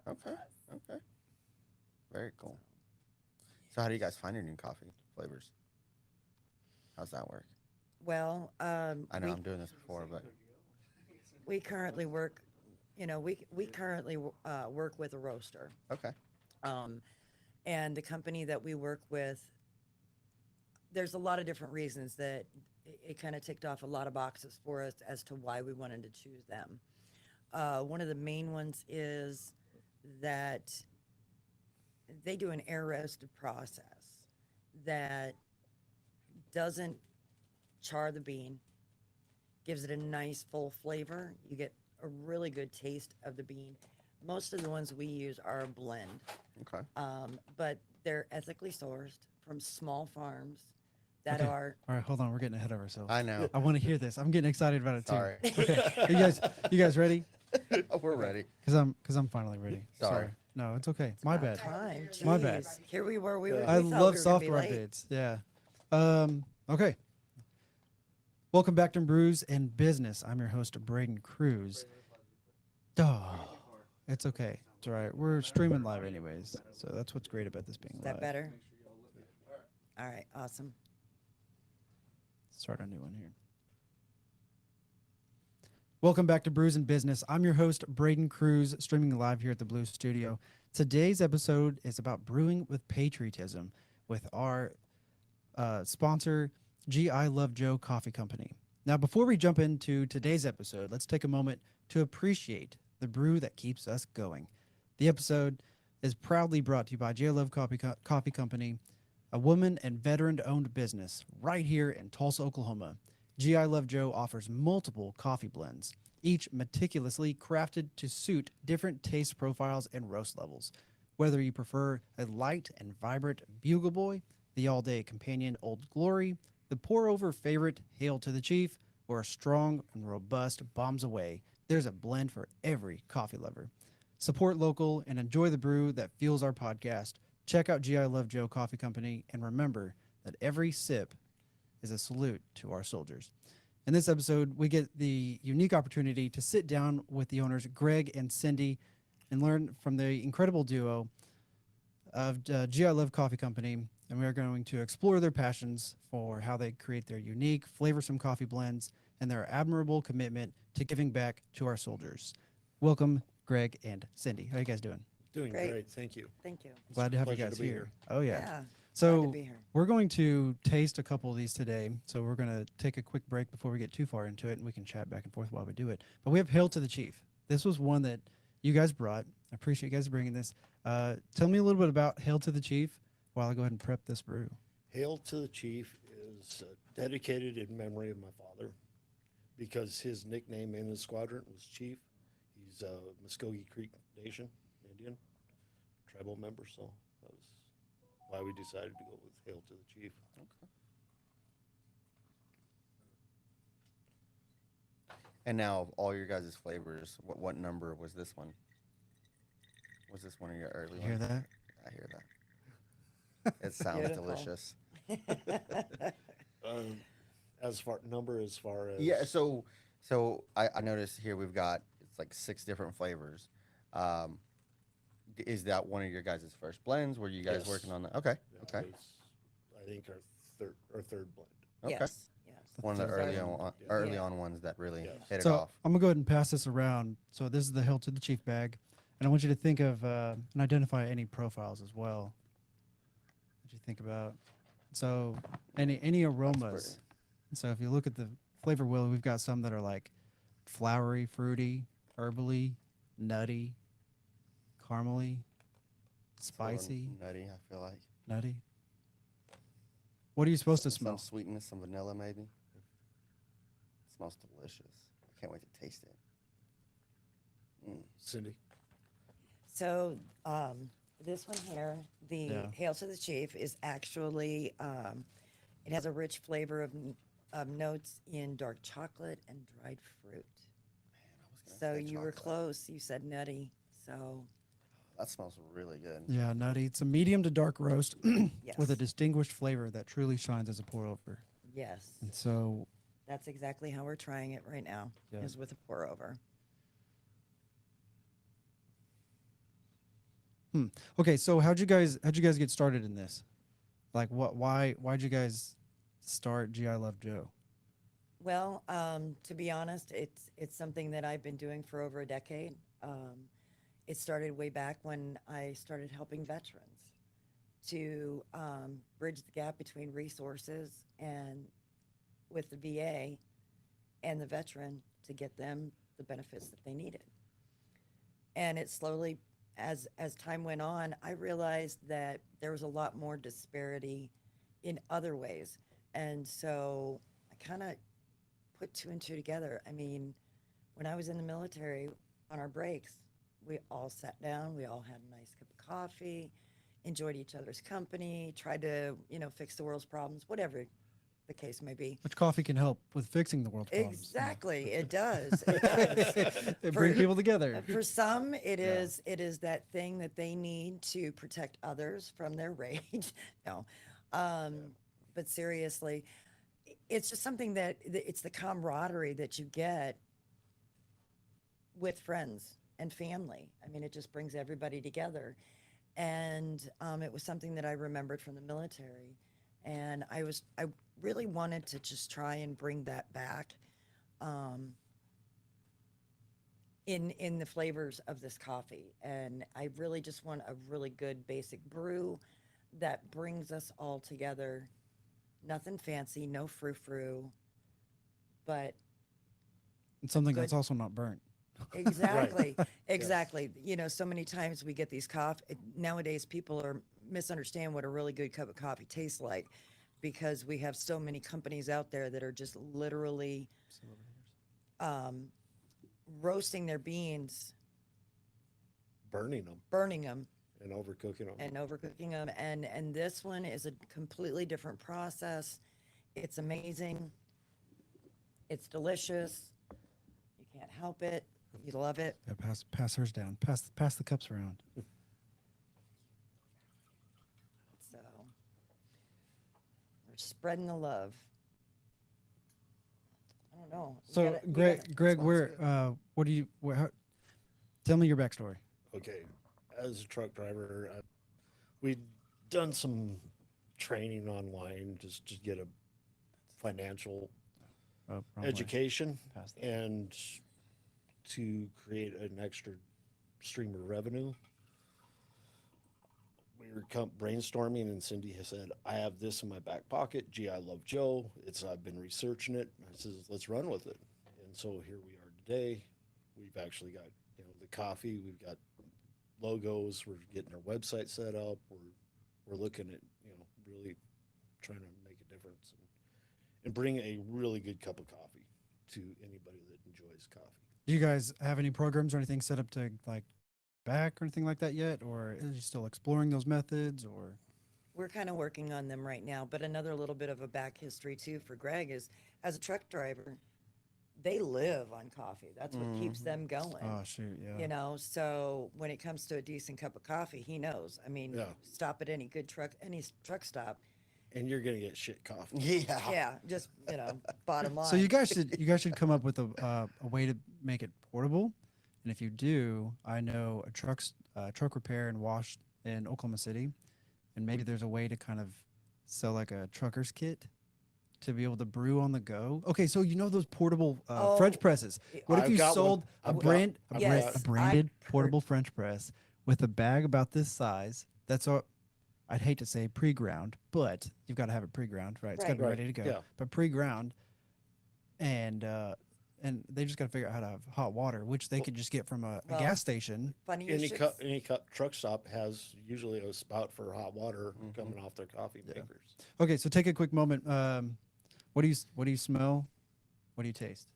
Okay. Okay. Very cool. So how do you guys find your new coffee flavors? How's that work? Well, I know I'm doing this before, but we currently work, we currently work with a roaster. okay. Um, and the company that we work with, there's a lot of different reasons that it kind of ticked off a lot of boxes for us as to why we wanted to choose them. One of the main ones is that they do an air roasted process that doesn't char the bean, gives it a nice full flavor. You get a really good taste of the bean. Most of the ones we use are a blend, Okay. but they're ethically sourced from small farms that Okay. are. All right, hold on. We're getting ahead of ourselves. I know. I want to hear this. I'm getting excited about it too. Sorry. Okay. You guys ready? We're ready. Cuz I'm finally ready. Sorry. No, it's okay. My bad. Time. My bad. Jeez. Here we were. We I thought love we were gonna be software late. updates. Yeah. Okay. Welcome back to Brews and Business. I'm your host, Braden Cruz. Oh, it's okay. It's all right. We're streaming live anyways. So that's what's great about this being Is live. that better? All right. Awesome. Start a new one here. Welcome back to Brews and Business. I'm your host, Braden Cruz, streaming live here at the Blue Studio. Today's episode is about brewing with patriotism with our sponsor, G.I. Love Joe Coffee Company. Now, before we jump into today's episode, let's take a moment to appreciate the brew that keeps us going. The episode is proudly brought to you by G.I. Love Coffee Company, a woman and veteran-owned business right here in Tulsa, Oklahoma. G.I. Love Joe offers multiple coffee blends, each meticulously crafted to suit different taste profiles and roast levels. Whether you prefer a light and vibrant Bugle Boy, the all-day companion Old Glory, the pour-over favorite Hail to the Chief, or a strong and robust Bombs Away, there's a blend for every coffee lover. Support local and enjoy the brew that fuels our podcast. Check out G.I. Love Joe Coffee Company, and remember that every sip is a salute to our soldiers. In this episode, we get the unique opportunity to sit down with the owners, Greg and Cindy, and learn from the incredible duo of G.I. Love Coffee Company, and we are going to explore their passions for how they create their unique, flavorsome coffee blends and their admirable commitment to giving back to our soldiers. Welcome, Greg and Cindy. How you guys doing? Doing Great. great, thank you. Thank you. Glad to have you pleasure guys to be here. here. Oh yeah. Yeah. Glad to So be here. we're going to taste a couple of these today. So we're going to take a quick break before we get too far into it, and we can chat back and forth while we do it. But we have Hail to the Chief. This was one that you guys brought. I appreciate you guys bringing this. Tell me a little bit about Hail to the Chief while I go ahead and prep this brew. Hail to the Chief is dedicated in memory of my father because his nickname in his squadron was Chief. He's a Muskogee Creek Nation Indian tribal member, so that was why we decided to go with Hail to the Chief. Okay. And now, of all your guys' flavors, what number was this one? Was this one of your early You hear ones? that? I hear that. It sounds Beautiful. delicious. As far as Yeah. So I noticed here we've got it's like 6 different flavors. Um, is that one of your guys' first blends? Were you guys Yes. working on that? Okay. that Okay. was, I think our third blend. Okay. Yes. Yes. One of the Third early one. on Yeah. early Yeah. on ones that really Yes. hit it So off. I'm gonna go ahead and pass this around. So this is the Hail to the Chief bag, and I want you to think of and identify any profiles as well. What you think about? So any aromas. So if you look at the flavor wheel, we've got some that are like flowery, fruity, herbally, nutty, caramely, It's a little spicy, nutty. I feel like nutty. What are you supposed to some smell? sweetness, some vanilla maybe. It smells delicious. I can't wait to taste it. Cindy. So this one here, the Yeah. Hail to the Chief, is actually it has a rich flavor of notes in dark chocolate and dried fruit. Man, I was So gonna say you were chocolate. close. You said nutty. So That smells really good. Yeah, nutty. It's a medium to dark roast yes, with a distinguished flavor that truly shines as a pour over. yes, And so that's exactly how we're trying it right now. Yeah. Is with a pour over. Okay, so how'd you guys get started in this? Like, why'd you guys start GI Love Joe? Well, to be honest, it's something that I've been doing for over a decade. It started way back when I started helping veterans to bridge the gap between resources and with the VA and the veteran to get them the benefits that they needed. And it slowly, as time went on, I realized that there was a lot more disparity in other ways. And so I kind of put two and two together. I mean, when I was in the military, on our breaks, we all sat down, we all had a nice cup of coffee, enjoyed each other's company, tried to, fix the world's problems, whatever the case may be. Which coffee can help with fixing the world's problems. Exactly, it does. It does. It brings people together. For some, it is that thing that they need to protect others from their rage. No, but seriously, it's just something that it's the camaraderie that you get with friends and family. I mean, it just brings everybody together, and it was something that I remembered from the military, and I really wanted to just try and bring that back. In the flavors of this coffee. And I really just want a really good basic brew that brings us all together. Nothing fancy, no frou-frou, but And something good. that's also not burnt. exactly, exactly. So many times we get these nowadays people are misunderstand what a really good cup of coffee tastes like because we have so many companies out there that are just literally roasting their beans, burning them, and overcooking them. and overcooking them. And this one is a completely different process. It's amazing. It's delicious. You can't help it. You love it. Yeah, pass hers down. Pass the cups around. So we're spreading the love. I don't know. You So gotta- you Greg, gotta Greg, sponsor it. what do you? Tell me your backstory. Okay, as a truck driver, we'd done some training online just to get a financial Oh, wrong way. education Pass that. and to create an extra stream of revenue. We were brainstorming, and Cindy has said, "I have this in my back pocket. Gee, I love Joe. I've been researching it." I says, "Let's run with it." And so here we are today. We've actually got the coffee. We've got logos. We're getting our website set up. We're looking at really trying to make a difference and bring a really good cup of coffee to anybody that enjoys coffee. Do you guys have any programs or anything set up to like back or anything like that yet, or are you still exploring those methods? Or We're kind of working on them right now. But another little bit of a back history too for Greg is as a truck driver, they live on coffee. That's what keeps them going. oh shoot, yeah. So when it comes to a decent cup of coffee, he knows. I mean, Yeah. stop at any truck stop. And you're gonna get shit coffee. Yeah. Yeah, just bottom line. So you guys should come up with a way to make it portable. And if you do, I know a truck repair and wash in Oklahoma City, and maybe there's a way to kind of sell like a trucker's kit to be able to brew on the go. Okay, so those portable French Oh, presses. What if I've you got one. sold a I've got- brand I've a, brand- got- a branded I've portable French press with a bag about this size? That's all. I'd hate to say pre-ground, but you've got to have it pre-ground, right? It's got to be Right. ready to go. Yeah. But pre-ground, and they just got to figure out how to have hot water, which they could just get from a Well, gas station. Funny you Any should truck stop has usually a spout for hot water coming off their coffee Yeah. makers. Okay, so take a quick moment. What do you smell? What do you taste?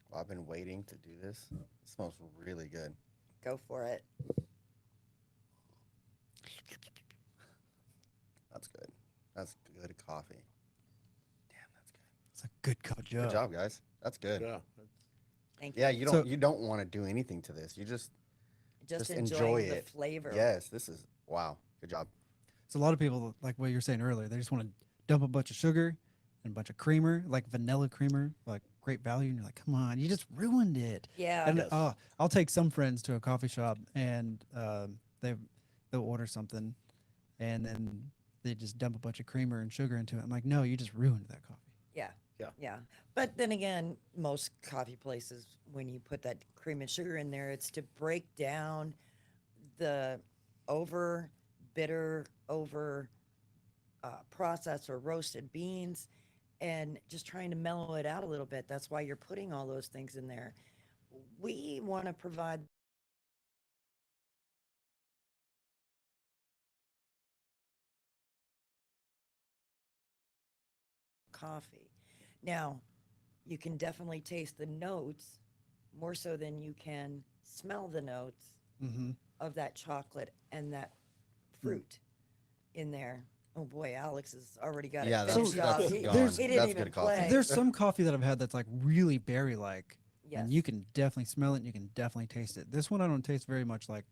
Well, I've been waiting to do this. It smells really good. go for it. That's good. That's good coffee. Damn, that's good. It's a good cup of Joe. Good job, guys. That's good. Yeah. Thank you. Yeah, you So- don't want to do anything to this. You just Just enjoy enjoying the it. flavor. yes, this is wow. Good job. So a lot of people, like what you were saying earlier, they just want to dump a bunch of sugar and a bunch of creamer, like vanilla creamer, like great value, and you're like, come on, you just ruined it. Yeah. And Yes. I'll take some friends to a coffee shop, and they'll order something, and then they just dump a bunch of creamer and sugar into it. I'm like, no, you just ruined that coffee. Yeah. Yeah. Yeah. But then again, most coffee places, when you put that cream and sugar in there, it's to break down the over bitter, over processed or roasted beans and just trying to mellow it out a little bit. That's why you're putting all those things in there. We want to provide coffee. Now, you can definitely taste the notes more so than you can smell the notes Mm-hmm. of that chocolate and that fruit in there. Oh boy, Alex has already got Yeah, it that's, finished off. that's He, gone. there's- he didn't That's even good coffee. play. There's some coffee that I've had that's like really berry-like, Yes. and you can definitely smell it and you can definitely taste it. This one I don't taste very much like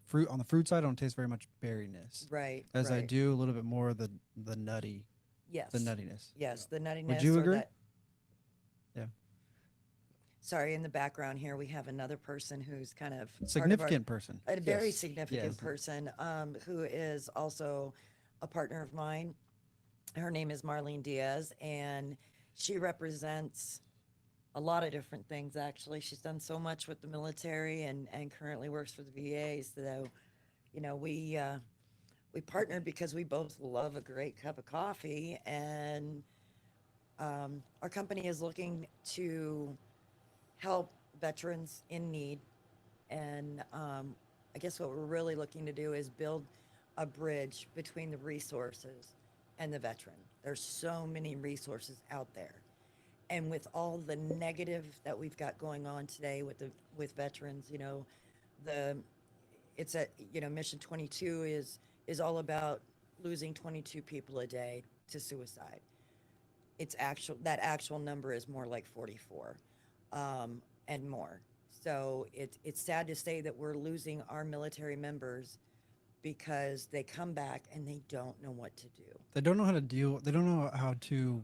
fruit. On the fruit side, I don't taste very much berryness, Right. as I right. do a little bit more of the nutty, Yes. the nuttiness. Yes, the nuttiness. Would you or agree? that- Yeah. Sorry, in the background here, we have another person who's kind of part of our- Significant person. a very Yes. significant Yes. person who is also a partner of mine. Her name is Marlene Diaz, and she represents a lot of different things, actually. She's done so much with the military and currently works for the VA. So, you know, we partnered because we both love a great cup of coffee, and our company is looking to help veterans in need. And I guess what we're really looking to do is build a bridge between the resources and the veteran. There's so many resources out there. And with all the negative that we've got going on today with veterans, you know, the it's a you know mission 22 is all about losing 22 people a day to suicide. That actual number is more like 44 and more. So it's sad to say that we're losing our military members because they come back and they don't know what to do. They don't know how to deal. They don't know how to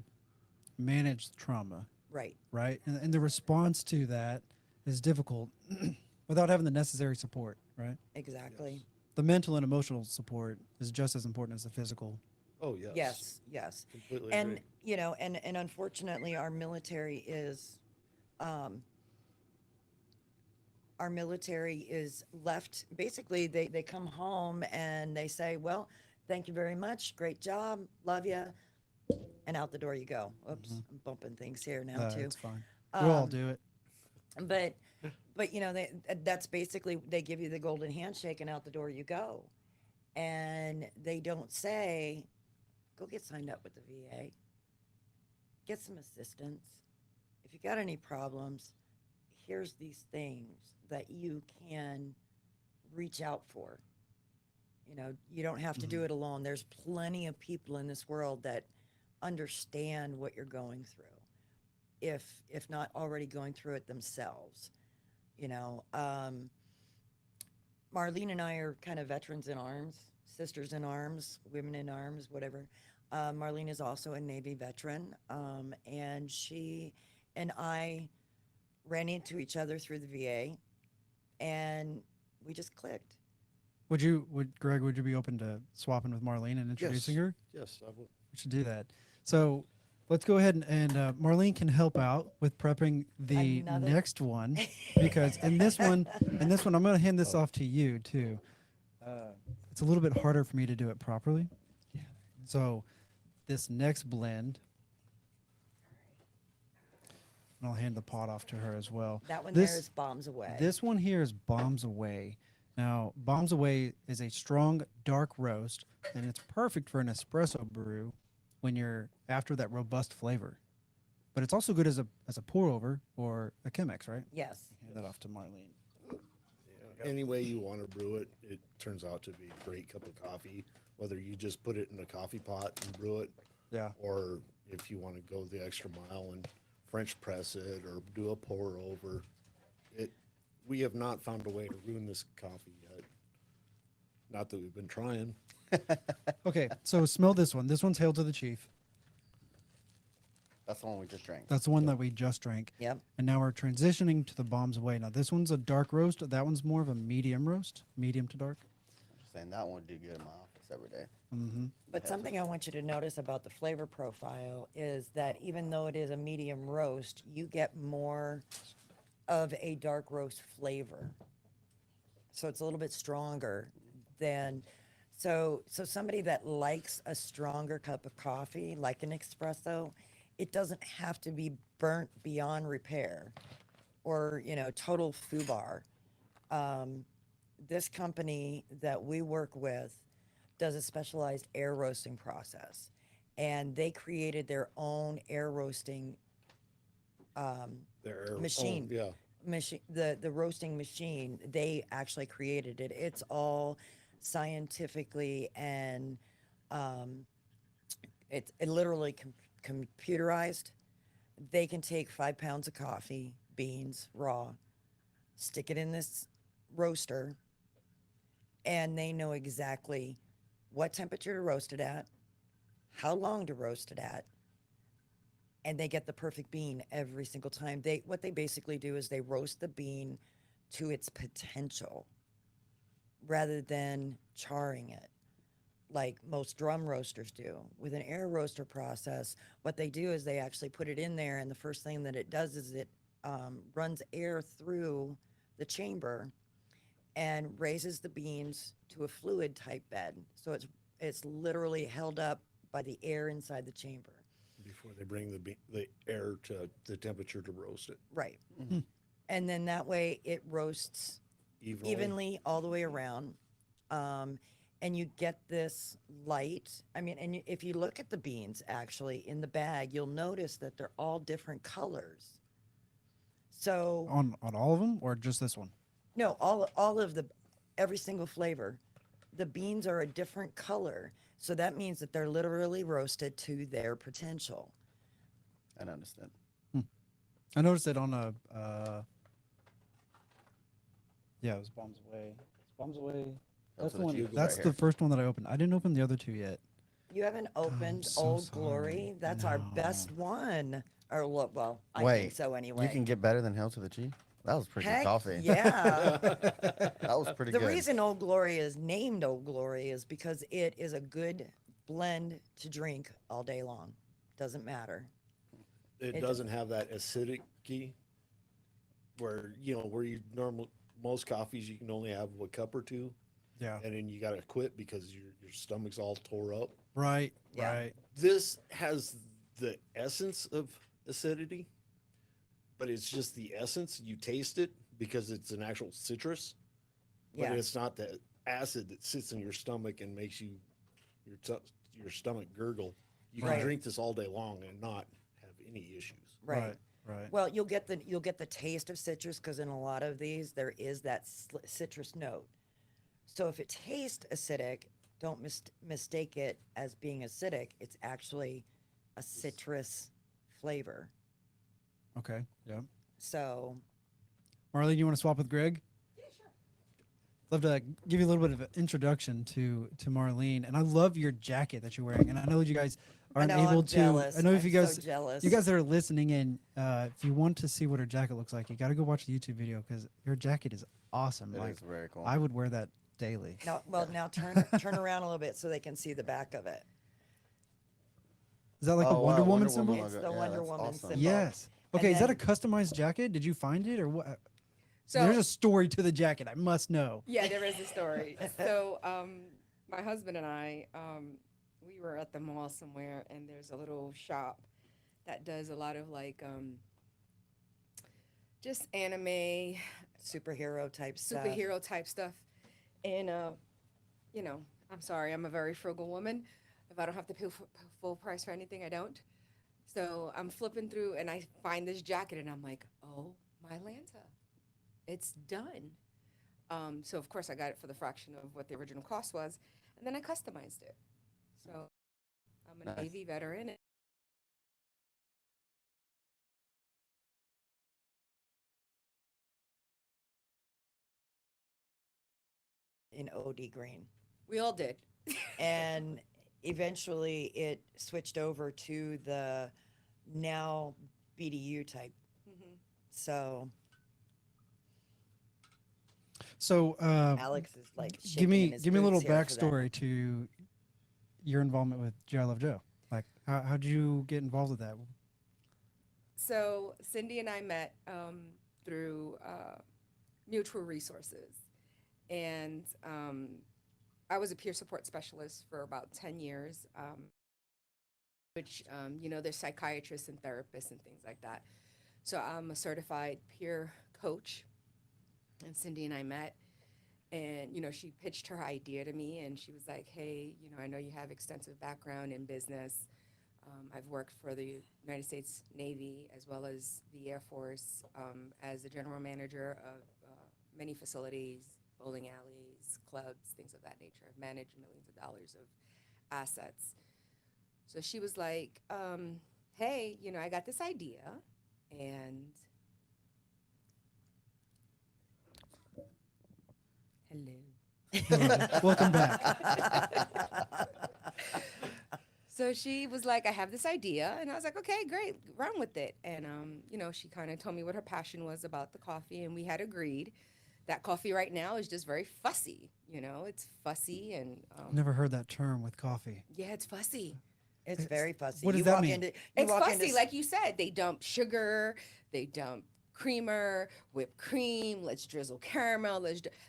manage trauma, Right. right? And the response to that is difficult without having the necessary support, right? Exactly. Yes. The mental and emotional support is just as important as the physical. Oh, yes. Yes. Yes. Completely And agree. you know, and unfortunately, um, our military is left. Basically, they come home and they say, "Well, thank you very much, great job, love you," and out the door you go. Oops, I'm bumping things here now too. It's fine. We'll all Um, do it. But you know, that's basically they give you the golden handshake and out the door you go, and they don't say, "Go get signed up with the VA, get some assistance. If you got any problems, here's these things that you can reach out for. You know, you don't have to do it alone. There's plenty of people in this world that understand what you're going through, if not already going through it themselves. You know, Marlene and I are kind of veterans in arms, sisters in arms, women in arms, whatever. Marlene is also a Navy veteran, and she and I ran into each other through the VA, and we just clicked. Would Greg? Would you be open to swapping with Marlene and introducing Yes. her? Yes, I would. We should do that. So let's go ahead and Marlene can help out with prepping the Another- next one, because in this one, I'm going to hand this off to you too. It's a little bit harder for me to do it properly. So this next blend, and I'll hand the pot off to her as well. That one This- there is bombs away. This one here is Bombs Away. Now, Bombs Away is a strong dark roast, and it's perfect for an espresso brew when you're after that robust flavor. But it's also good as a pour over or a Chemex, right? Yes. Hand that off to Marlene. Yeah. Any way you want to brew it, it turns out to be a great cup of coffee. Whether you just put it in a coffee pot and brew it, Yeah. or if you want to go the extra mile and French press it or do a pour over, we have not found a way to ruin this coffee yet. Not that we've been trying. Okay, so smell this one. This one's Hail to the Chief. That's the one we just drank. That's the one that we just drank. Yep. And now we're transitioning to the Bombs Away. Now, this one's a dark roast. That one's more of a medium roast, medium to dark. saying that one would do good in my office every day. Mm-hmm. But something I want you to notice about the flavor profile is that even though it is a medium roast, you get more of a dark roast flavor. So it's a little bit stronger than, so somebody that likes a stronger cup of coffee, like an espresso, it doesn't have to be burnt beyond repair or, total foobar. This company that we work with does a specialized air roasting process, and they created their own air roasting Their machine. yeah. The roasting machine. They actually created it. It's all scientifically and it literally computerized. They can take 5 pounds of coffee beans raw, stick it in this roaster, and they know exactly what temperature to roast it at, how long to roast it at, and they get the perfect bean every single time. What they basically do is they roast the bean to its potential rather than charring it like most drum roasters do. With an air roaster process, what they do is they actually put it in there, and the first thing that it does is it runs air through the chamber and raises the beans to a fluid type bed. So it's literally held up by the air inside the chamber. Before they bring the air to the temperature to roast it Right. And then that way it roasts evenly all the way around. And you get this light. I mean, and if you look at the beans actually in the bag, you'll notice that they're all different colors. So On all of them, or just this one? no, all of every single flavor, the beans are a different color. So that means that they're literally roasted to their potential. I don't understand. I noticed it on a. Yeah, it was Bombs Away. It's Bombs Away. That's Those are the one. cubes That's right the here. first one that I opened. I didn't open the other two yet. You haven't opened so Old sorry. Glory. That's our best one. Or look, well, I Wait, think so anyway. You can get better than Hail to the Chief? That was pretty Heck good coffee. yeah. That was pretty The good. reason Old Glory is named Old Glory is because it is a good blend to drink all day long. Doesn't matter. it doesn't have that acidity where most coffees you can only have a cup or two, Yeah. and then you got to quit because your stomach's all tore up. Right. Yeah. Right. This has the essence of acidity, but it's just the essence. You taste it because it's an actual citrus, but Yeah. it's not the acid that sits in your stomach and makes your stomach gurgle. You can Right. drink this all day long and not have any issues. Right. Right. Well, you'll get the taste of citrus because in a lot of these there is that citrus note. So if it tastes acidic, don't mistake it as being acidic. It's actually a citrus flavor. Okay. Yeah. So Marlene, you want to swap with Greg? Yeah, sure. Love to give you a little bit of an introduction to Marlene, and I love your jacket that you're wearing. And I know you guys aren't I'm able to. jealous. I know if I'm you guys, so jealous. you guys that are listening in, if you want to see what her jacket looks like, you got to go watch the YouTube video because your jacket is awesome. It Like is very cool. I would wear that daily. now turn around a little bit so they can see the back of it. Is that like a Oh, Wonder wow, Woman Wonder symbol? Woman It's logo. the Yeah, Wonder that's Woman awesome. symbol. Yes. And Okay, is that a then- customized jacket? Did you find it or what? So There's a story to the jacket. I must know. yeah, there is a story. So my husband and I, we were at the mall somewhere, and there's a little shop that does a lot of like just anime, Superhero type stuff. superhero type stuff. And I'm sorry, I'm a very frugal woman. If I don't have to pay full price for anything, I don't. So I'm flipping through, and I find this jacket, and I'm like, oh my Lanta, it's done. So of course I got it for the fraction of what the original cost was, and then I customized it. So I'm a Nice. Navy veteran. in OD green. We all did. And eventually it switched over to the now BDU type. Mhm. So So, Alex is like give shaking me in his give me a little boots here for that. backstory to your involvement with J I Love Joe. Like, how'd you get involved with that? So Cindy and I met through mutual resources, and I was a peer support specialist for about 10 years, which there's psychiatrists and therapists and things like that. So I'm a certified peer coach, and Cindy and I met. And she pitched her idea to me, and she was like, "Hey, I know you have extensive background in business. I've worked for the United States Navy as well as the Air Force as the general manager of many facilities, bowling alleys, clubs, things of that nature. I've managed millions of dollars of assets." So she was like, "Hey, I got this idea, and hello." Hello. Welcome back. So she was like, "I have this idea," and I was like, "Okay, great, run with it." And she kind of told me what her passion was about the coffee, and we had agreed that coffee right now is just very fussy. It's fussy, and Never heard that term with coffee. yeah, it's fussy. It's very fussy. What does you that walk mean? Into, you It's walk fussy, into, like you said. They dump sugar, they dump creamer, whipped cream. Let's drizzle caramel.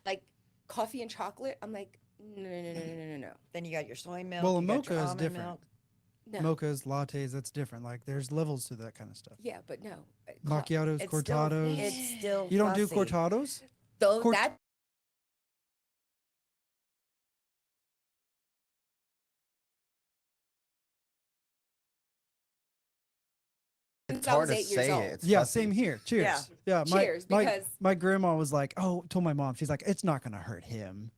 Like coffee and chocolate. I'm like, no, no, no, no, no, no, no. then you got your soy milk. Well, a you got mocha your is almond different. milk. No. Mochas, lattes, that's different. Like, there's levels to that kind of stuff. Yeah, but no. Macchiatos, It's cortados. Still, it's still You don't do fussy. cortados? Though Cort- that It's since I hard was to 8 years say old. it. It's Yeah, fussy. same here. Cheers. Yeah. Yeah. Cheers, because- my grandma was like, told my mom, she's like, it's not gonna hurt him.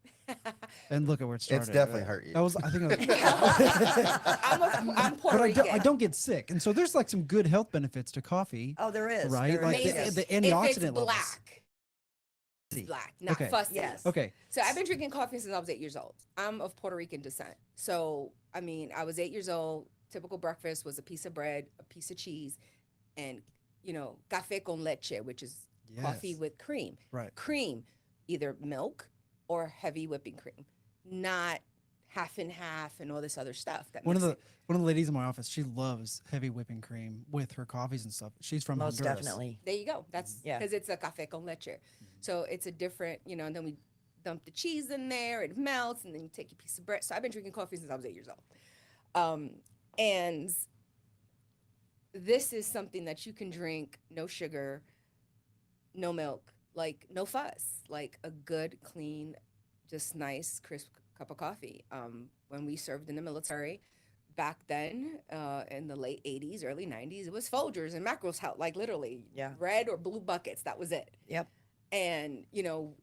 And look at where it started. It's definitely hurt you. That was, I think, I'm Puerto but I Rican. don't get sick, and so there's like some good health benefits to coffee, Oh, there is. right? There Like is. Amazing. the If antioxidant it's levels. black. It's black, not Okay. fussy. Yes. Okay. So I've been drinking coffee since I was 8 years old. I'm of Puerto Rican descent. So, I mean, I was 8 years old. Typical breakfast was a piece of bread, a piece of cheese, and, café con leche, which is coffee Yes. with cream. Right. Cream, either milk or heavy whipping cream, not half and half and all this other stuff. One of the ladies in my office, she loves heavy whipping cream with her coffees and stuff. She's from Most Honduras. definitely. There you go. That's Yeah. because it's a café con leche. So it's a different, and then we dump the cheese in there, it melts, and then you take your piece of bread. So I've been drinking coffee since I was 8 years old. And this is something that you can drink, no sugar, no milk, like no fuss, like a good, clean, just nice, crisp cup of coffee. When we served in the military, back then, in the late 80s, early 90s, it was Folgers and mackerel's out, like literally Yeah. red or blue buckets. That was it. Yep. And,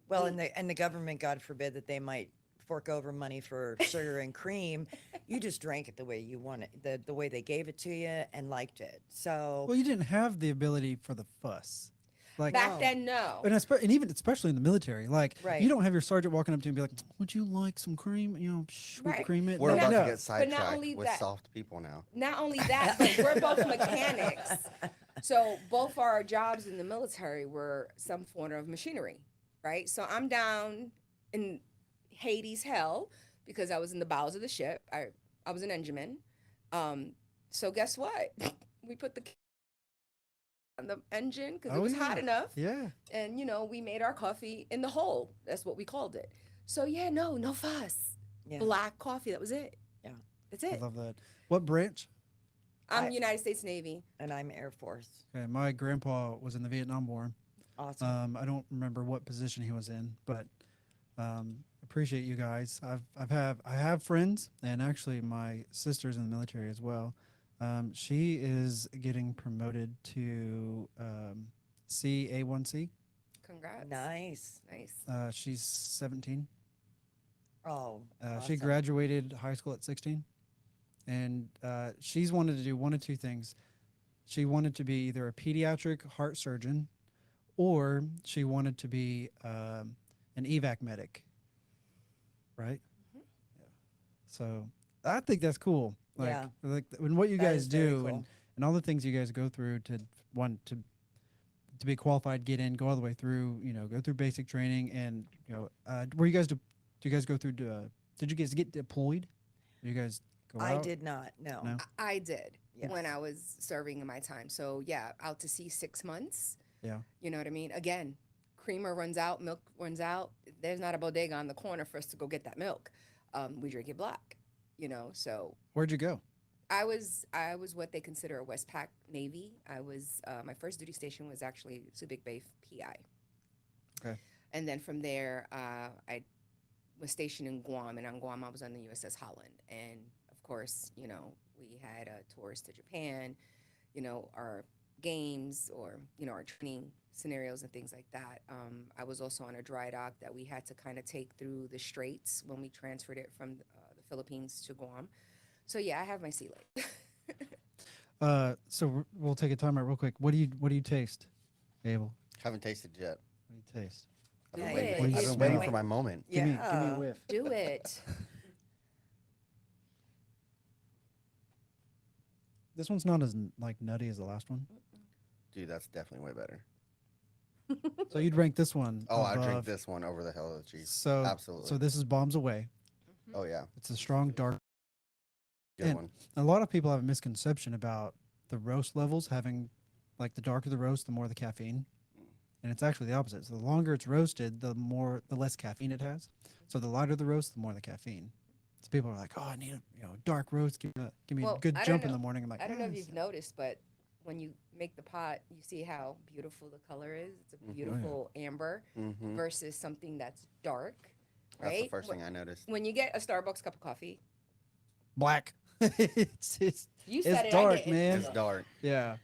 Well, we- and the government, God forbid, that they might fork over money for sugar and cream. You just drank it the way you want it, the way they gave it to you, and liked it. So Well, you didn't have the ability for the fuss. Like, back No. then, no. and even especially in the military, like Right. you don't have your sergeant walking up to you and be like, "Would you like some cream? Whipped Right. cream it." We're No, about no. to get sidetracked only with that- soft people now. Not only that, but we're both mechanics. So both our jobs in the military were some form of machinery, right? So I'm down in Hades hell because I was in the bowels of the ship. I was an engineman. So guess what? We put the on the engine because it was hot yeah. enough, Yeah. and we made our coffee in the hole. That's what we called it. So yeah, no fuss. yeah. Black coffee. That was it. Yeah. That's I it. love that. What branch? I'm I- United States Navy. And I'm Air Force. Okay, my grandpa was in the Vietnam War. Awesome. I don't remember what position he was in, but appreciate you guys. I have friends, and actually my sister's in the military as well. She is getting promoted to CA1C. Congrats. Nice. Nice. She's 17. Oh, She awesome. graduated high school at 16, and she's wanted to do one of two things. She wanted to be either a pediatric heart surgeon, or she wanted to be an evac medic. Right? Mhm. Yeah. So I think that's cool. Yeah. Like when what you That guys is very do cool. and all the things you guys go through to want to to be qualified, get in, go all the way through, go through basic training, and were you guys do you guys go through? Did you guys get deployed? Did you guys go I out? did not. No. No? I did when Yes. I was serving in my time. So yeah, out to sea 6 months. Yeah. You know what I mean? Again, creamer runs out, milk runs out. There's not a bodega on the corner for us to go get that milk. We drink it black. So Where'd you go? I was what they consider a Westpac Navy. I was my first duty station was actually Subic Bay PI. Okay. And then from there, I was stationed in Guam, and on Guam I was on the USS Holland. And of course, we had tours to Japan, our games or our training scenarios and things like that. I was also on a dry dock that we had to kind of take through the straits when we transferred it from the Philippines to Guam. So yeah, I have my sea leg. So we'll take a time out real quick. What do you taste, Abel? Haven't tasted yet. What do you taste? I've been Yeah, waiting, it I've is been waiting right. for my moment. Give me a Yeah. whiff. Do it. This one's not as nutty as the last one. Dude, that's definitely way better. So you'd rank this one? Oh, I drink above- this one over the hell of the cheese. So Absolutely. So this is Bombs Away. Oh yeah, It's a strong dark. good And- one. A lot of people have a misconception about the roast levels having, the darker the roast, the more the caffeine, and it's actually the opposite. So the longer it's roasted, the less caffeine it has. So the lighter the roast, the more the caffeine. So people are like, "Oh, I need a dark roast. Give me Well, a good I jump don't in the know- morning." I'm like, I don't know if "Yes." you've noticed, but when you make the pot, you see how beautiful the color is. It's a Mhm. Oh, yeah. beautiful amber Mm-hmm. versus something that's dark, That's right? the first thing I noticed. When you get a Starbucks cup of coffee, black. it's you said it, I dark, didn't. man. It's dark. Yeah,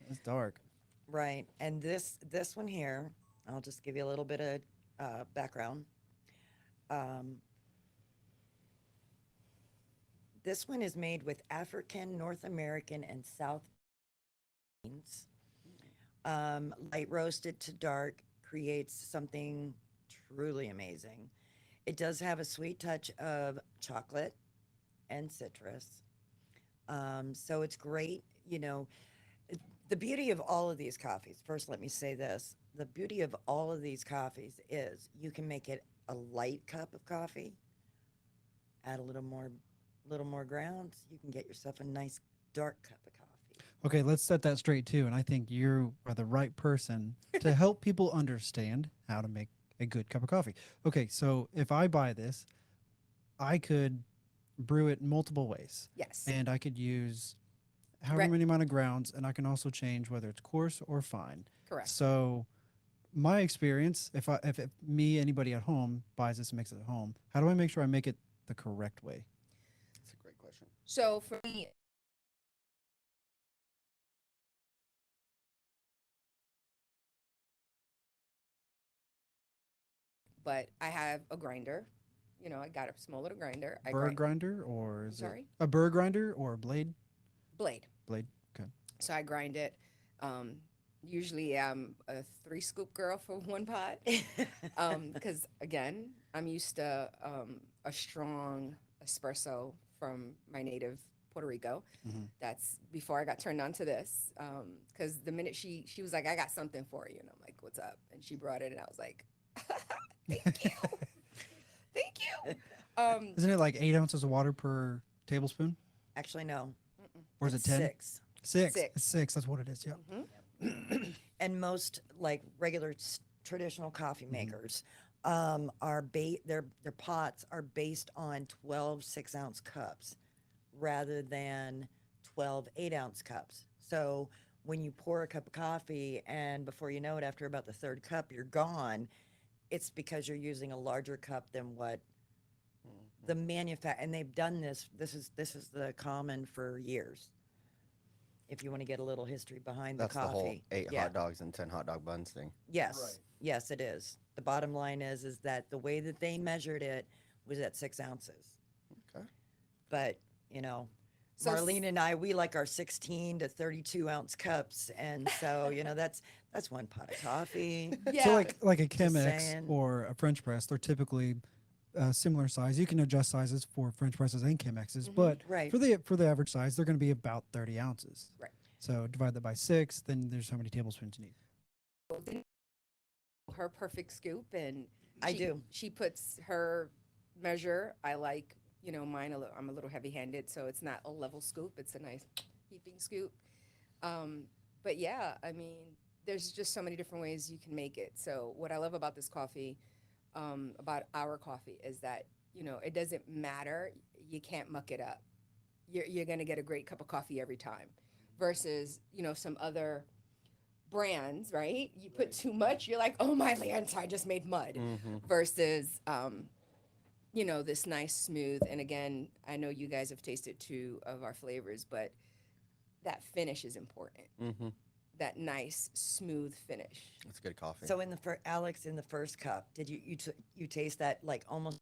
it's dark. Right. And this one here, I'll just give you a little bit of background. This one is made with African, North American, and South beans. Light roasted to dark creates something truly amazing. It does have a sweet touch of chocolate and citrus. So it's great. The beauty of all of these coffees, first let me say this, the beauty of all of these coffees is you can make it a light cup of coffee, add a little more grounds, you can get yourself a nice dark cup of coffee. Okay, let's set that straight too. And I think you are the right person to help people understand how to make a good cup of coffee. Okay, so if I buy this, I could brew it multiple ways, Yes. and I could use however Right. many amount of grounds, and I can also change whether it's coarse or fine. Correct. So, my experience, if anybody at home buys this and makes it at home, how do I make sure I make it the correct way? That's a great question. So for me, but I have a grinder. I got a small little grinder. I Burr grind grinder, or is Sorry? it a burr grinder or a blade? blade. Blade. Okay. So I grind it. Usually I'm a 3-scoop girl for one pot. Because again, I'm used to a strong espresso from my native Puerto Rico. Mhm. That's before I got turned on to this. Because the minute she was like, "I got something for you," and I'm like, "What's up?" And she brought it, and I was like, "Thank you, thank you." Isn't it like 8 ounces of water per tablespoon, Actually, no. or is it it's 10? 6. Six. Six. It's 6. That's what it is. Yeah. And most regular traditional coffee Mm-hmm. makers their pots are based on 12 6-ounce cups rather than 12 8-ounce cups. So when you pour a cup of coffee and before you know it, after about the third cup, you're gone, it's because you're using a larger cup than what the and they've done this. This is the common for years. If you want to get a little history behind That's the the coffee. whole 8 Yeah. hot dogs and 10 hot dog buns thing. Yes. Right. Yes, it is. The bottom line is that the way that they measured it was at 6 ounces. Okay. But, So Marlene and I, we like our 16 to 32 ounce cups. And so, that's one pot of coffee. Yeah. So like a Chemex saying. or a French press, they're typically similar size. You can adjust sizes for French presses and Chemexes, but Right. for the average size, they're going to be about 30 ounces. Right. So divide that by 6, then there's how many tablespoons you need. her perfect scoop, and I she, do. She puts her measure. I like, mine. I'm a little heavy-handed, so it's not a level scoop. It's a nice heaping scoop. Um, but yeah, I mean, there's just so many different ways you can make it. So what I love about this coffee, about our coffee, is that it doesn't matter. You can't muck it up. You're gonna get a great cup of coffee every time, versus some other brands, right? You put too much, you're like, oh my lands, I just made mud. Mm-hmm. Versus, this nice smooth. And again, I know you guys have tasted two of our flavors, but that finish is important. Mm-hmm. That nice smooth finish. It's good coffee. So Alex, in the first cup, did you taste that like almost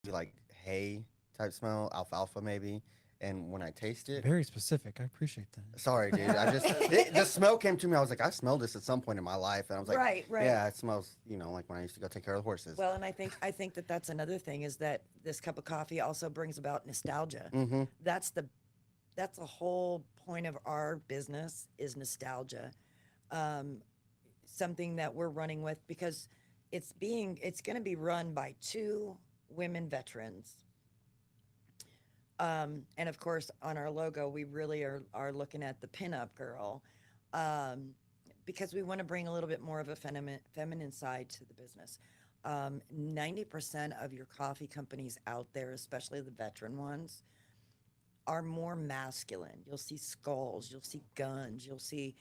like hay type smell, alfalfa maybe. And when I taste it, Very specific. I appreciate that. sorry, dude, the smell came to me. I was like, I smelled this at some point in my life, and I was like, right, right. yeah, it smells, like when I used to go take care of the horses. Well, and I think that that's another thing, is that this cup of coffee also brings about nostalgia. Mm-hmm. That's the whole point of our business, is nostalgia. Something that we're running with, because it's going to be run by two women veterans. And of course, on our logo, we really are looking at the pinup girl, because we want to bring a little bit more of a feminine side to the business. 90% of your coffee companies out there, especially the veteran ones, are more masculine. You'll see skulls, you'll see guns, you'll see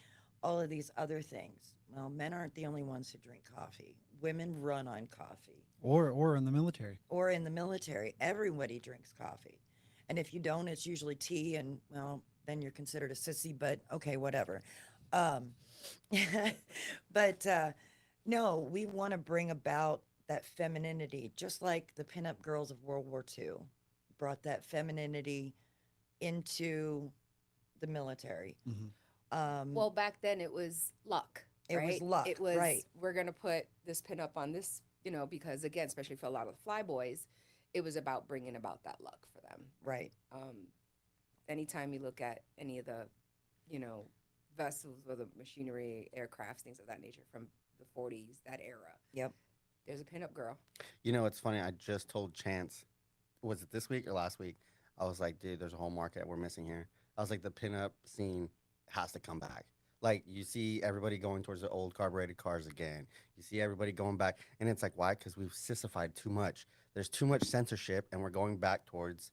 all of these other things. Well, men aren't the only ones who drink coffee. Women run on coffee. Or in the military. Or in the military, everybody drinks coffee. And if you don't, it's usually tea, and well, then you're considered a sissy, but okay, whatever. But no, we want to bring about that femininity, just like the pinup girls of World War II brought that femininity into the military. Mm-hmm. Well, back then it was luck. It was right? luck, It was, right. we're going to put this pin up on this, because again, especially for a lot of the fly boys, it was about bringing about that luck for them. Right. Anytime you look at any of the, vessels or the machinery, aircrafts, things of that nature from the 40s, that era. Yep. There's a pinup girl. It's funny. I just told Chance, was it this week or last week? I was like, dude, there's a whole market we're missing here. I was like, the pinup scene has to come back. Like, you see everybody going towards the old carbureted cars again. You see everybody going back. And it's like, why? Because we've sissified too much. There's too much censorship, and we're going back towards,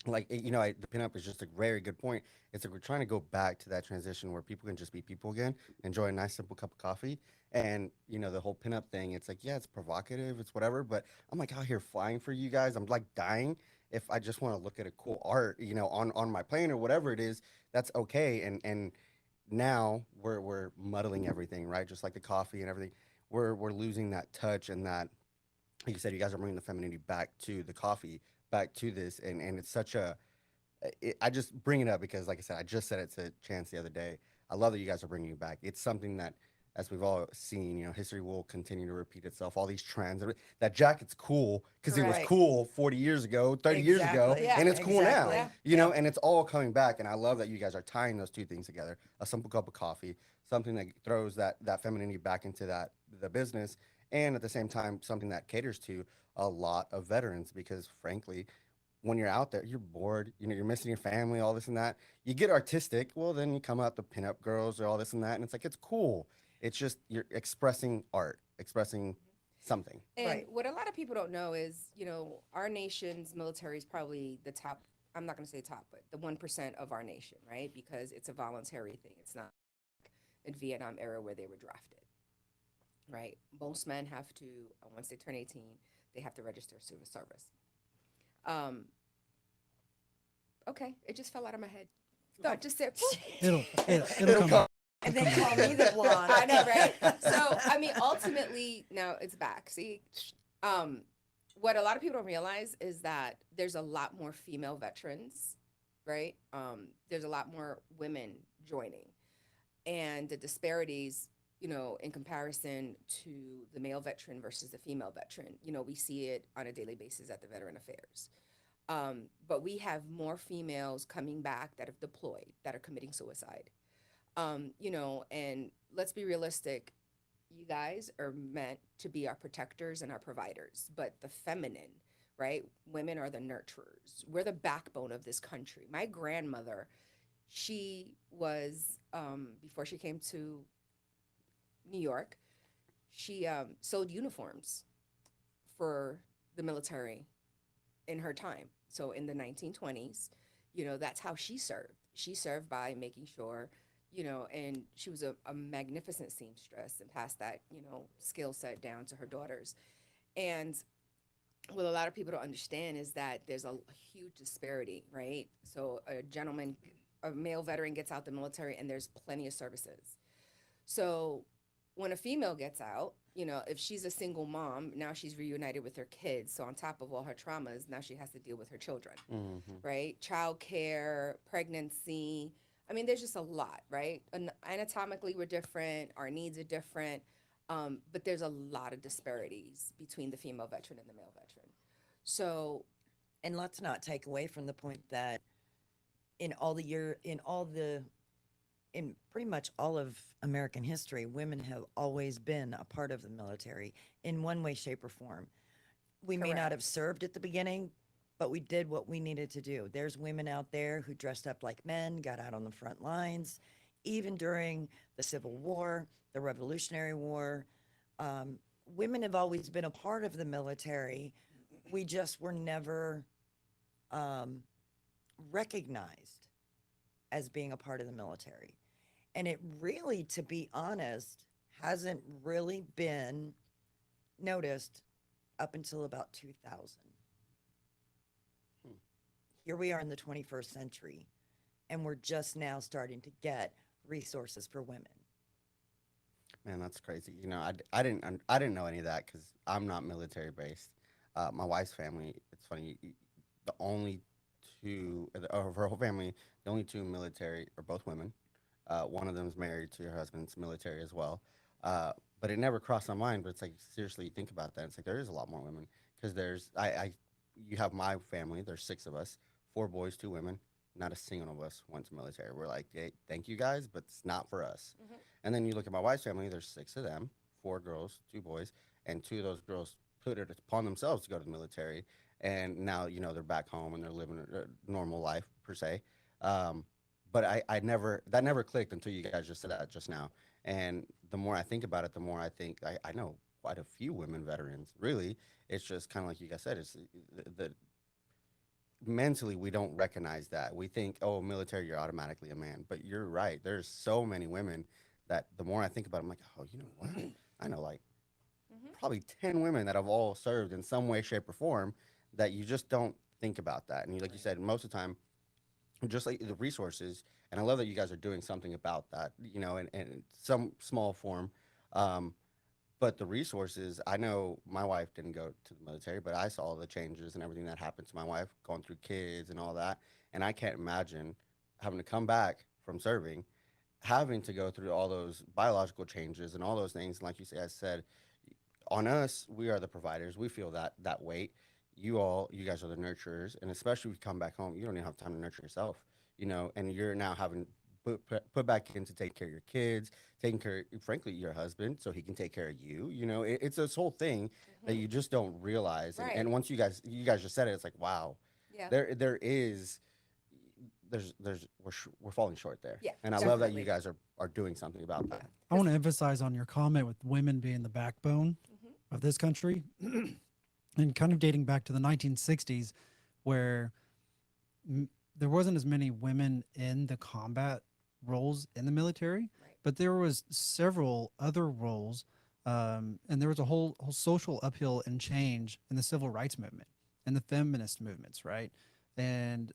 like, the pinup is just a very good point. It's like we're trying to go back to that transition where people can just be people again, enjoy a nice, simple cup of coffee. And, the whole pinup thing, it's like, yeah, it's provocative, it's whatever, but I'm like out here flying for you guys. I'm like dying. If I just want to look at a cool art, on my plane or whatever it is, that's okay. And now we're muddling everything, right? Just like the coffee and everything. We're losing that touch, and that, like you said, you guys are bringing the femininity back to the coffee, back to this, and it's such I just bring it up because, like I said, I just said it to Chance the other day. I love that you guys are bringing it back. It's something that, as we've all seen, history will continue to repeat itself. All these trends. That jacket's cool because it was Correct. cool 40 years ago, 30 years ago, Exactly. Yeah, and it's cool now. exactly. And it's all coming back. And I love that you guys are tying those two things together: a simple cup of coffee, something that throws that femininity back into the business, and at the same time, something that caters to a lot of veterans. Because frankly, when you're out there, you're bored, you're missing your family, all this and that. You get artistic, well, then you come out the pinup girls or all this and that, and it's like, it's cool. It's just, you're expressing art, expressing something. And Right. what a lot of people don't know is, our nation's military is probably the top, I'm not going to say top, but the 1% of our nation, right? Because it's a voluntary thing. It's not in Vietnam era where they were drafted, right? Most men have to, once they turn 18, they have to register civil service. Okay, it just fell out of my head. Thought just said, It'll come. And they call me the blonde. I know, right? So, I mean, ultimately, now it's back. See, what a lot of people don't realize is that there's a lot more female veterans, right? There's a lot more women joining, and the disparities in comparison to the male veteran versus the female veteran. We see it on a daily basis at the Veteran Affairs. But we have more females coming back that have deployed that are committing suicide. And let's be realistic. You guys are meant to be our protectors and our providers, but the feminine, right? Women are the nurturers. We're the backbone of this country. My grandmother, she was, before she came to New York, she sewed uniforms for the military in her time. So in the 1920s, that's how she served. She served by making sure, and she was a magnificent seamstress and passed that, skill set down to her daughters. And what a lot of people don't understand is that there's a huge disparity, right? So a male veteran gets out the military and there's plenty of services. So when a female gets out, if she's a single mom, now she's reunited with her kids. So on top of all her traumas, now she has to deal with her children, right? Childcare, pregnancy. I mean, there's just a lot, right? Anatomically, we're different. Our needs are different. But there's a lot of disparities between the female veteran and the male veteran. So, And let's not take away from the point that in pretty much all of American history, women have always been a part of the military in one way, shape, or form. We may not have Correct. served at the beginning, but we did what we needed to do. There's women out there who dressed up like men, got out on the front lines, even during the Civil War, the Revolutionary War. Women have always been a part of the military. We just were never recognized as being a part of the military. And it really, to be honest, hasn't really been noticed up until about 2000. Here we are in the 21st century, and we're just now starting to get resources for women. Man, that's crazy. I didn't know any of that because I'm not military based. My wife's family, it's funny. The only two of her whole family, the only two military are both women. One of them is married to her husband's military as well. But it never crossed my mind. But it's like seriously, think about that. It's like there is a lot more women because you have my family. There's 6 of us, 4 boys, 2 women. Not a single of us went to military. We're like, hey, thank you guys, but it's not for us. And then you look at my wife's family. There's 6 of them, 4 girls, 2 boys, and 2 of those girls put it upon themselves to go to the military. And now they're back home and they're living a normal life per se. But that never clicked until you guys just said that just now. And the more I think about it, the more I think I know quite a few women veterans. Really, it's just kind of like you guys said. It's the mentally we don't recognize that. We think, oh, military, you're automatically a man. But you're right. There's so many women that the more I think about it, I'm like, oh, you know what? I know like probably 10 women that have all served in some way, shape, or form that you just don't think about that. And like you said, most of the time, just like the resources, and I love that you guys are doing something about that, in some small form. But the resources, I know my wife didn't go to the military, but I saw the changes and everything that happened to my wife going through kids and all that. And I can't imagine having to come back from serving, having to go through all those biological changes and all those things. And like I said, on us, we are the providers. We feel that weight. You guys are the nurturers, and especially if you come back home, you don't even have time to nurture yourself, and you're now having put back in to take care of your kids, taking care, frankly, your husband, so he can take care of you. It's this whole thing that you just don't realize. And, Right. and once you guys just said it, it's like, wow, Yeah. there's we're falling short there. Yeah, And I love that you definitely. guys are doing something about that. I want to emphasize on your comment with women being the backbone of this country and kind of dating back to the 1960s where there wasn't as many women in the combat roles in the military, Right. but there was several other roles, and there was a whole social uphill and change in the civil rights movement and the feminist movements, right? And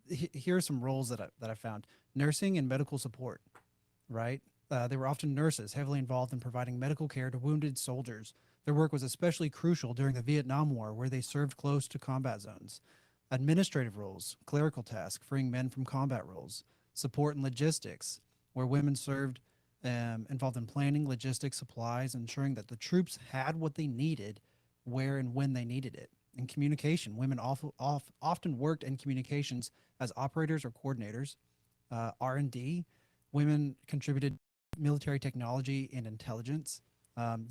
here are some roles that I found: nursing and medical support, right? They were often nurses heavily involved in providing medical care to wounded soldiers. Their work was especially crucial during the Vietnam War, where they served close to combat zones. Administrative roles, clerical tasks, freeing men from combat roles. Support and logistics, where women served involved in planning, logistics, supplies, ensuring that the troops had what they needed, where and when they needed it. And communication, women often worked in communications as operators or coordinators. R&D, women contributed military technology and intelligence.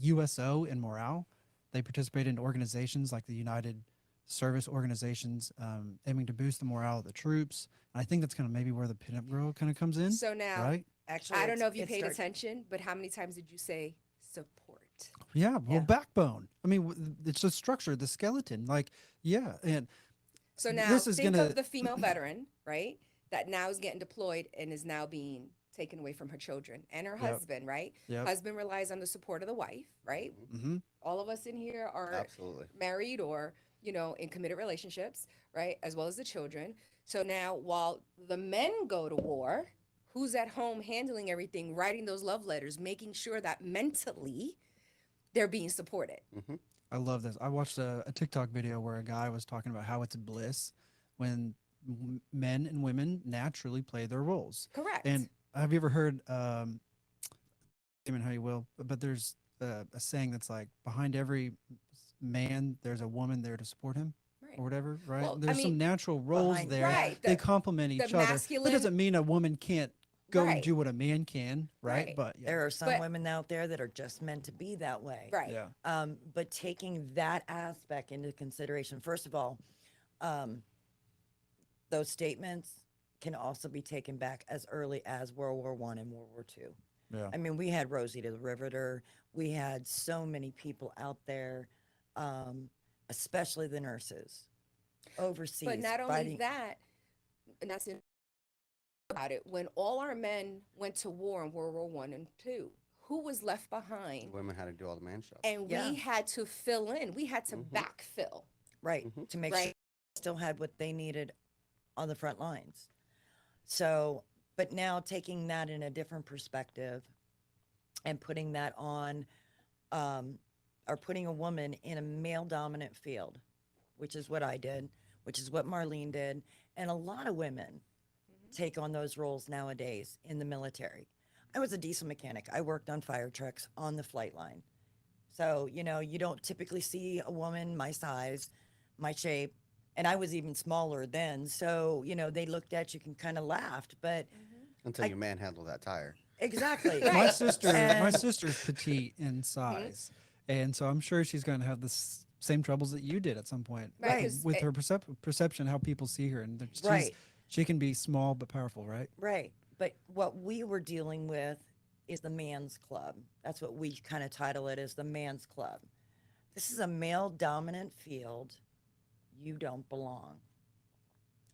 USO and morale, they participated in organizations like the United Service Organizations, aiming to boost the morale of the troops. And I think that's kind of maybe where the pinup girl kind of comes in, So now, right? Actually, I don't know if you it paid starts- attention, but how many times did you say support? Yeah, well, Yeah. backbone. I mean, it's the structure, the skeleton. Like, yeah, and So now this is think gonna- of the female veteran, right? That now is getting deployed and is now being taken away from her children and her Yep. husband, right? Yep. Husband relies on the support of the wife, right? hmm All of us in here are Absolutely. married or, in committed relationships, right? As well as the children. So now while the men go to war, who's at home handling everything, writing those love letters, making sure that mentally they're being supported? Hmm. I love this. I watched a TikTok video where a guy was talking about how it's bliss when men and women naturally play their roles. Correct. And have you ever heard, how you will, but there's a saying that's like, behind every man, there's a woman there to support him, Right. or whatever, right? Well, I There's some mean, natural roles behind- there. Right. They The- complement the each other. That masculine- doesn't mean a woman can't go and Right. do what a man can, right? Right. But yeah. There are some But- women out there that are just meant to be that way. Right. Yeah. But taking that aspect into consideration, first of all, those statements can also be taken back as early as World War I and World War II. Yeah. I mean, we had Rosie the Riveter. We had so many people out there, especially the nurses overseas. But not only fighting- that, and that's about it. When all our men went to war in World War I and II, who was left behind? Women had to do all the man stuff. And Yeah. we had to fill in. We had to Mhm. backfill. right, Mhm. to make sure Right. they still had what they needed on the front lines. So, but now taking that in a different perspective and putting that on, or putting a woman in a male dominant field, which is what I did, which is what Marlene did, and a lot of women take on those roles nowadays in the military. I was a diesel mechanic. I worked on fire trucks on the flight line. So, you don't typically see a woman my size, my shape, and I was even smaller then. So, they looked at you and kind of laughed, but Until I- you manhandle that tire. exactly. my Right. sister my And- sister's petite in size, and so I'm sure she's going to have the same troubles that you did at some point, Right, 'cause with it- her perception, how people see her, and Right. she can be small but powerful, right? Right. But what we were dealing with is the man's club. That's what we kind of title it, as the man's club. This is a male dominant field. You don't belong.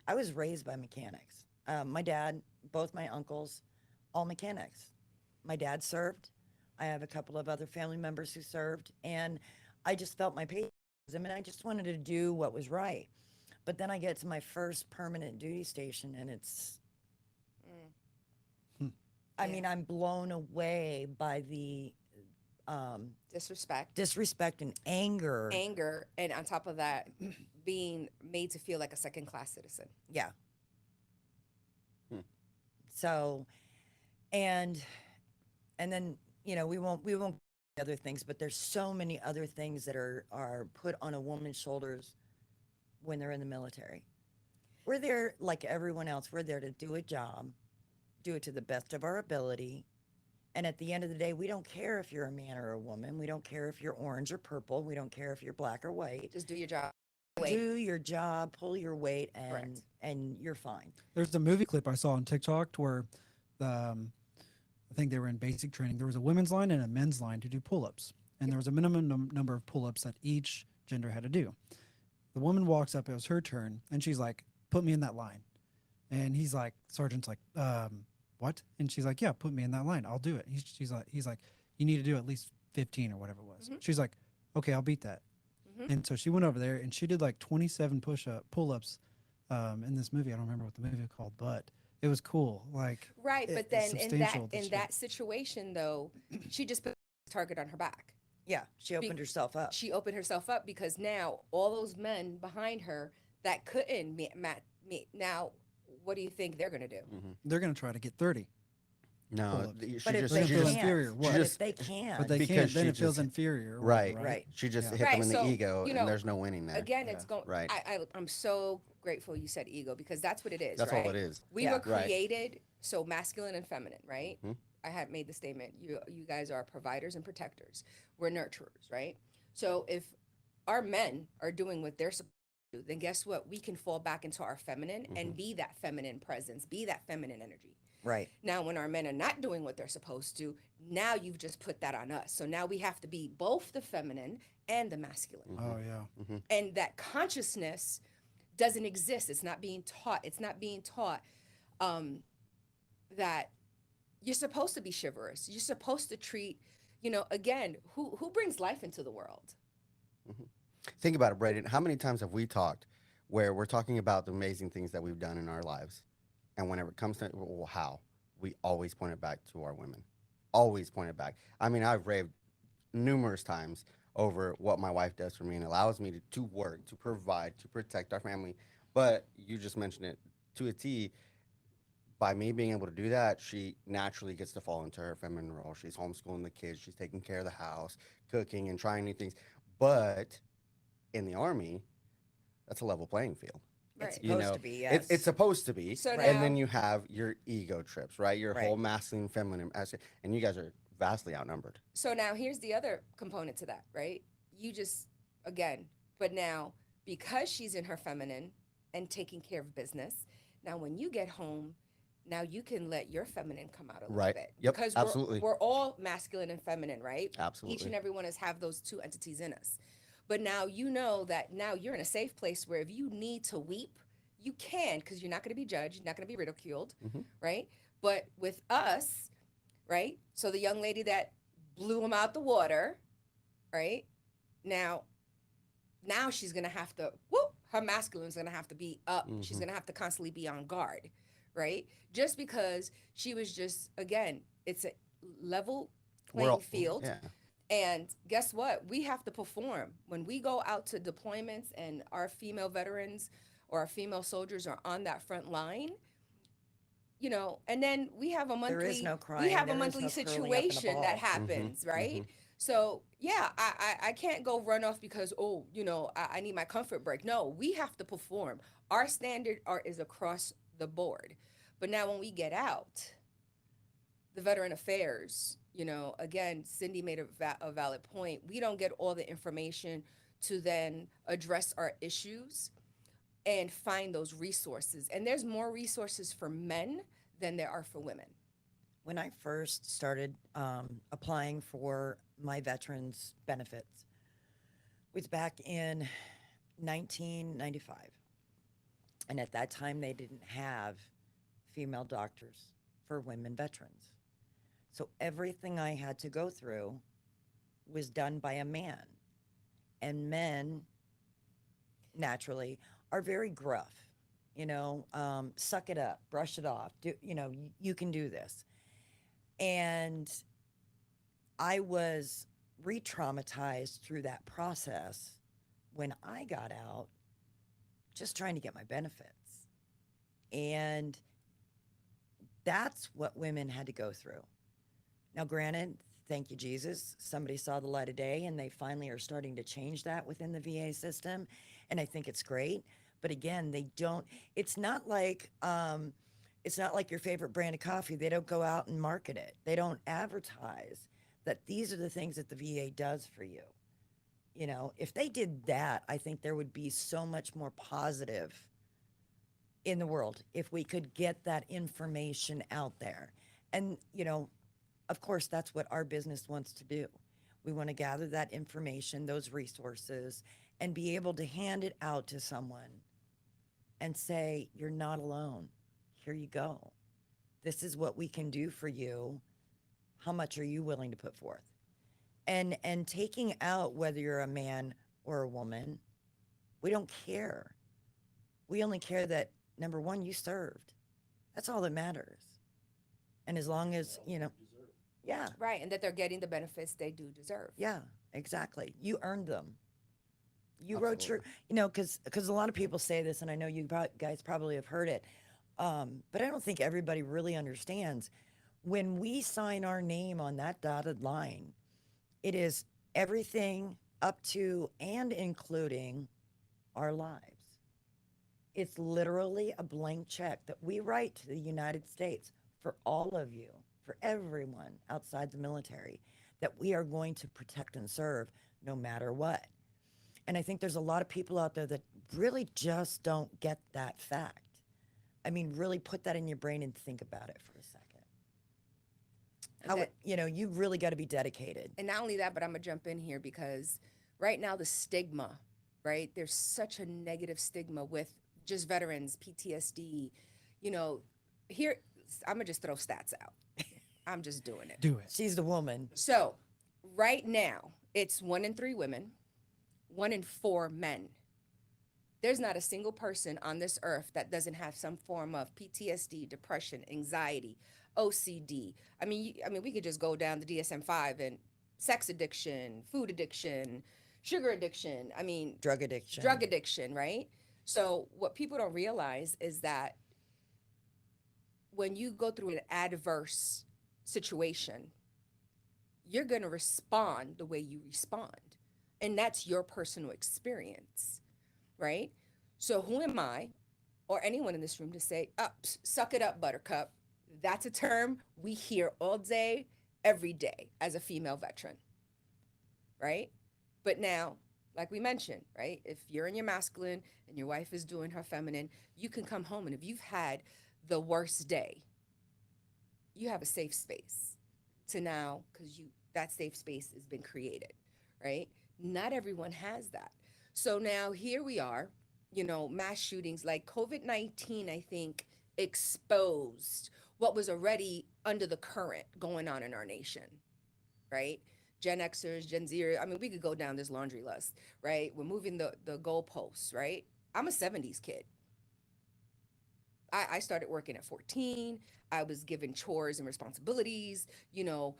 I was raised by mechanics. My dad, both my uncles, all mechanics. My dad served. I have a couple of other family members who served, and I just felt my patriotism, and I just wanted to do what was right. But then I get to my first permanent duty station, and it's I Yeah. mean, I'm blown away by the Disrespect, disrespect and anger. anger, and on top of that, being made to feel like a second-class citizen. Yeah. Hmm. So, and then we won't other things, but there's so many other things that are put on a woman's shoulders when they're in the military. We're there like everyone else. We're there to do a job, do it to the best of our ability. And at the end of the day, we don't care if you're a man or a woman. We don't care if you're orange or purple. We don't care if you're black or white. Just do your job. Wait. Do your job, pull your weight, and Correct. and you're fine. There's a movie clip I saw on TikTok to where I think they were in basic training. There was a women's line and a men's line to do pull-ups, and there was a minimum number of pull-ups that each gender had to do. The woman walks up, it was her turn, and she's like, "Put me in that line." And he's like, sergeant's like, "What?" And she's like, "Yeah, put me in that line. I'll do it." He's like, "You need to do at least 15 or whatever it was." She's like, "Okay, I'll beat that." And so she went over there and she did like 27 pull-ups in this movie. I don't remember what the movie was called, but it was cool. Like, Right, it- but it's then substantial in shit. that situation though, she just put a target on her back. Yeah, she opened herself up. She opened herself up because now all those men behind her that couldn't now, what do you think they're gonna do? they're going to try to get 30. No, Well, she But if just they They she feel just can't, inferior. What? but just- if they can't, But they because can't. Then she it feels just- inferior. or right. whatever, right. She just Yeah. hit Right, them in the so, ego, you know, and there's no winning there. Again, Yeah. it's going. Right. I'm so grateful you said ego because that's what it is. That's right? all it is. We Yeah. were Right. created so masculine and feminine, right? Mhm. I had made the statement. You guys are providers and protectors. We're nurturers, right? So if our men are doing what they're supposed to do, then guess what? We can fall back into our feminine and be that feminine presence, be that feminine energy. Right. Now, when our men are not doing what they're supposed to, now you've just put that on us. So now we have to be both the feminine and the masculine. Oh yeah. And that consciousness doesn't exist. It's not being taught. It's not being taught that you're supposed to be chivalrous. You're supposed to treat, again, who brings life into the world? Think about it, Braden. How many times have we talked where we're talking about the amazing things that we've done in our lives, and whenever it comes to well, how, we always point it back to our women. Always point it back. I mean, I've raved numerous times over what my wife does for me and allows me to work, to provide, to protect our family. But you just mentioned it to a T. By me being able to do that, she naturally gets to fall into her feminine role. She's homeschooling the kids, she's taking care of the house, cooking and trying new things. But in the Army, that's a level playing field. It's Right. You supposed know, to be, yes. It's supposed to be. So And then now- you have your ego trips, right? Your Right. whole masculine, feminine, and you guys are vastly outnumbered. So now here's the other component to that, right? You just, again, but now because she's in her feminine and taking care of business, now when you get home, now you can let your feminine come out a little Right. bit. Yep, Because absolutely. we're all masculine and feminine, right? Absolutely. Each and every one of us have those two entities in us. But now you know that now you're in a safe place where if you need to weep, you can because you're not going to be judged, you're not going to be ridiculed, Mhm. right? But with us, right? So the young lady that blew him out the water, right? Now she's gonna have to her masculine's gonna have to be up. She's gonna have to constantly be on guard, right? Just because she was just again, it's a level We're playing all- field. Yeah. And guess what? We have to perform. When we go out to deployments and our female veterans or our female soldiers are on that front line, and then we have a monthly There is no we crying, have a there is monthly no curling up in a situation that ball. happens, right? So yeah, I can't go run off because I need my comfort break. No, we have to perform. Our standard is across the board. But now when we get out, the veteran affairs, again, Cindy made a valid point. We don't get all the information to then address our issues and find those resources. And there's more resources for men than there are for women. When I first started applying for my veterans benefits, was back in 1995. And at that time, they didn't have female doctors for women veterans. So everything I had to go through was done by a man. And men, naturally, are very gruff. Suck it up, brush it off. You can do this. And I was re-traumatized through that process when I got out, just trying to get my benefits. And that's what women had to go through. Now, granted, thank you, Jesus, somebody saw the light of day and they finally are starting to change that within the VA system. And I think it's great. But again, they don't, it's not like your favorite brand of coffee. They don't go out and market it. They don't advertise that these are the things that the VA does for you. If they did that, I think there would be so much more positive in the world if we could get that information out there. And, of course, that's what our business wants to do. We want to gather that information, those resources, and be able to hand it out to someone and say, you're not alone. Here you go. This is what we can do for you. How much are you willing to put forth? And taking out whether you're a man or a woman, we don't care. We only care that, number one, you served. That's all that matters. And as long as, yeah, Right. And that they're getting the benefits they do deserve. yeah, exactly. You earned them. You wrote your, because a lot of people say this, and I know you guys probably have heard it, but I don't think everybody really understands. When we sign our name on that dotted line, it is everything up to and including our lives. It's literally a blank check that we write to the United States for all of you, for everyone outside the military, that we are going to protect and serve no matter what. And I think there's a lot of people out there that really just don't get that fact. I mean, really put that in your brain and think about it for a second. How, that- you know, you really got to be dedicated. And not only that, but I'm going to jump in here because right now the stigma, right? There's such a negative stigma with just veterans, PTSD. You know, here, I'm going to just throw stats out. I'm just doing it. Do it. She's the woman. So, right now, it's 1 in 3 women, 1 in 4 men. There's not a single person on this earth that doesn't have some form of PTSD, depression, anxiety, OCD. I mean, we could just go down the DSM-5 and sex addiction, food addiction, sugar addiction. I mean, Drug addiction. drug addiction, right? So what people don't realize is that when you go through an adverse situation, you're going to respond the way you respond. And that's your personal experience, right? So who am I or anyone in this room to say, suck it up, buttercup? That's a term we hear all day, every day as a female veteran, right? But now, like we mentioned, right? If you're in your masculine and your wife is doing her feminine, you can come home, and if you've had the worst day, you have a safe space to now, because that safe space has been created, right? Not everyone has that. So now here we are, you know, mass shootings like COVID-19, I think, exposed what was already under the current going on in our nation, right? Gen Xers, Gen Zers, I mean, we could go down this laundry list, right? We're moving the goalposts, right? I'm a 70s kid. I started working at 14. I was given chores and responsibilities. You know,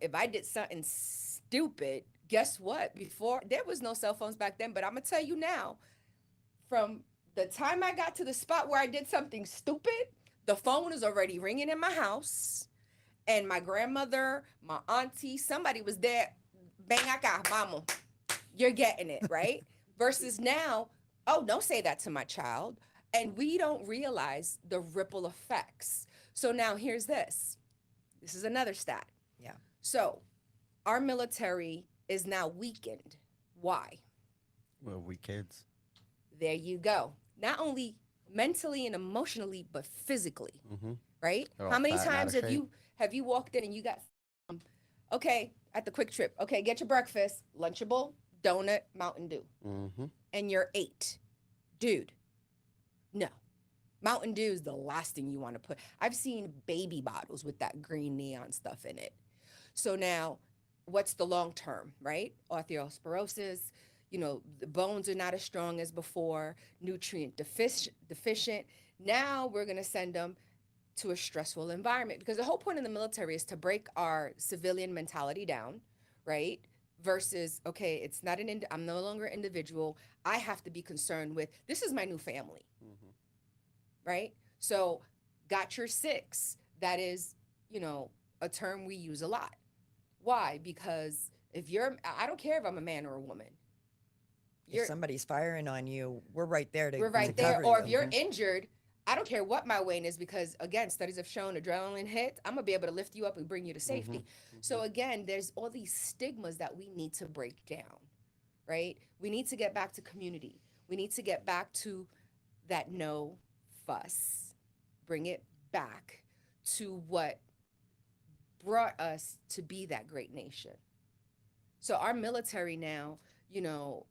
if I did something stupid, guess what? Before, there was no cell phones back then, but I'm gonna tell you now, from the time I got to the spot where I did something stupid, the phone is already ringing in my house. And my grandmother, my auntie, somebody was there. Bang, I got mama. You're getting it, right? Versus now, oh, don't say that to my child. And we don't realize the ripple effects. So now here's this. This is another stat. Yeah. So our military is now weakened. Why? Well, we kids. There you go. Not only mentally and emotionally, but physically, Mm-hmm. right? They're all How many fat and out times of have you walked in and you got, okay, at the Quick Trip, okay, get your breakfast, Lunchable, donut, Mountain Dew, Mm-hmm. and you're 8. Dude, no. Mountain Dew is the last thing you want to put. I've seen baby bottles with that green neon stuff in it. So now, what's the long term, right? Osteoporosis, you know, the bones are not as strong as before, nutrient deficient. Now we're going to send them to a stressful environment, because the whole point of the military is to break our civilian mentality down, right? Versus, okay, it's not I'm no longer an individual. I have to be concerned with, this is my new family, Mm-hmm. right? So got your 6. That is, you know, a term we use a lot. Why? Because I don't care if I'm a man or a woman. If somebody's firing on you, we're right there to We're right to there. cover Or you. if you're injured, I don't care what my weight is, because again, studies have shown adrenaline hits, I'm gonna be able to lift you up and bring you to safety. So again, there's all these stigmas that we need to break down, right? We need to get back to community. We need to get back to that no fuss. Bring it back to what brought us to be that great nation. So our military now, you know,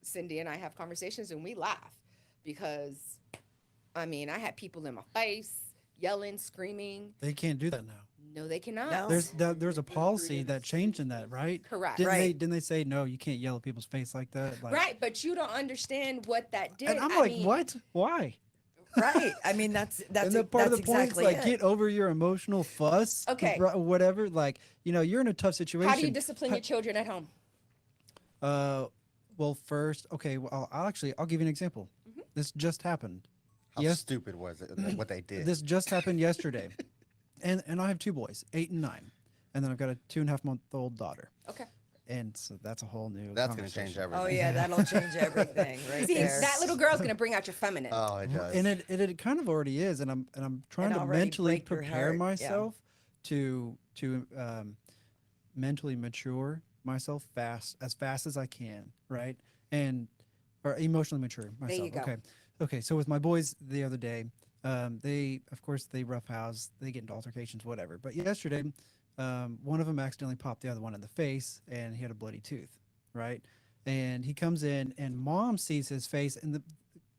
Cindy and I have conversations and we laugh, because I mean, I had people in my face yelling, screaming. They can't do that now. No, they cannot. No. There's a policy that changed in that, right? Correct. Didn't they say no? You can't yell at people's face like that. Like, Right, but you don't understand what that did. And I'm I like, mean, what? Why? Right. I mean, that's And the part of the that's point is exactly like, it. get over your emotional fuss. Okay. Whatever. Like, you know, you're in a tough situation. How do you discipline your children at home? Well, first, okay. Well, I'll give you an example. This just happened. How Yes. stupid was it? Like, what they did? This just happened yesterday. And I have two boys, 8 and 9, and then I've got a 2.5-month-old daughter. Okay. And so that's a whole new. That's going to change conversation. everything. Oh yeah, that'll change everything right See, there. that little girl's gonna bring out your feminine. Oh, it does. And it kind of already is, and I'm trying to already mentally break your prepare heart, yeah. myself to mentally mature myself as fast as I can, right? And or emotionally mature myself. you go. Okay. So with my boys the other day, they of course they roughhouse, they get into altercations, whatever. But yesterday, one of them accidentally popped the other one in the face, and he had a bloody tooth, right? And he comes in, and mom sees his face, and the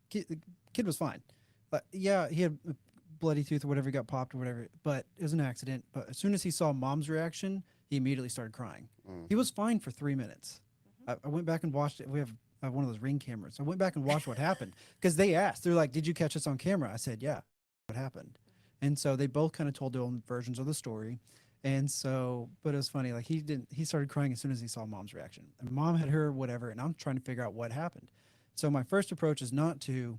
kid was fine. But yeah, he had a bloody tooth or whatever, he got popped or whatever, but it was an accident. But as soon as he saw mom's reaction, he immediately started crying. He was fine for 3 minutes. I went back and watched it. We have one of those Ring cameras. I went back and watched what happened because they asked. They're like, "Did you catch us on camera?" I said, "Yeah." What happened? And so they both kind of told their own versions of the story. And so, but it was funny. Like he started crying as soon as he saw mom's reaction. And mom had her whatever, and I'm trying to figure out what happened. So my first approach is not to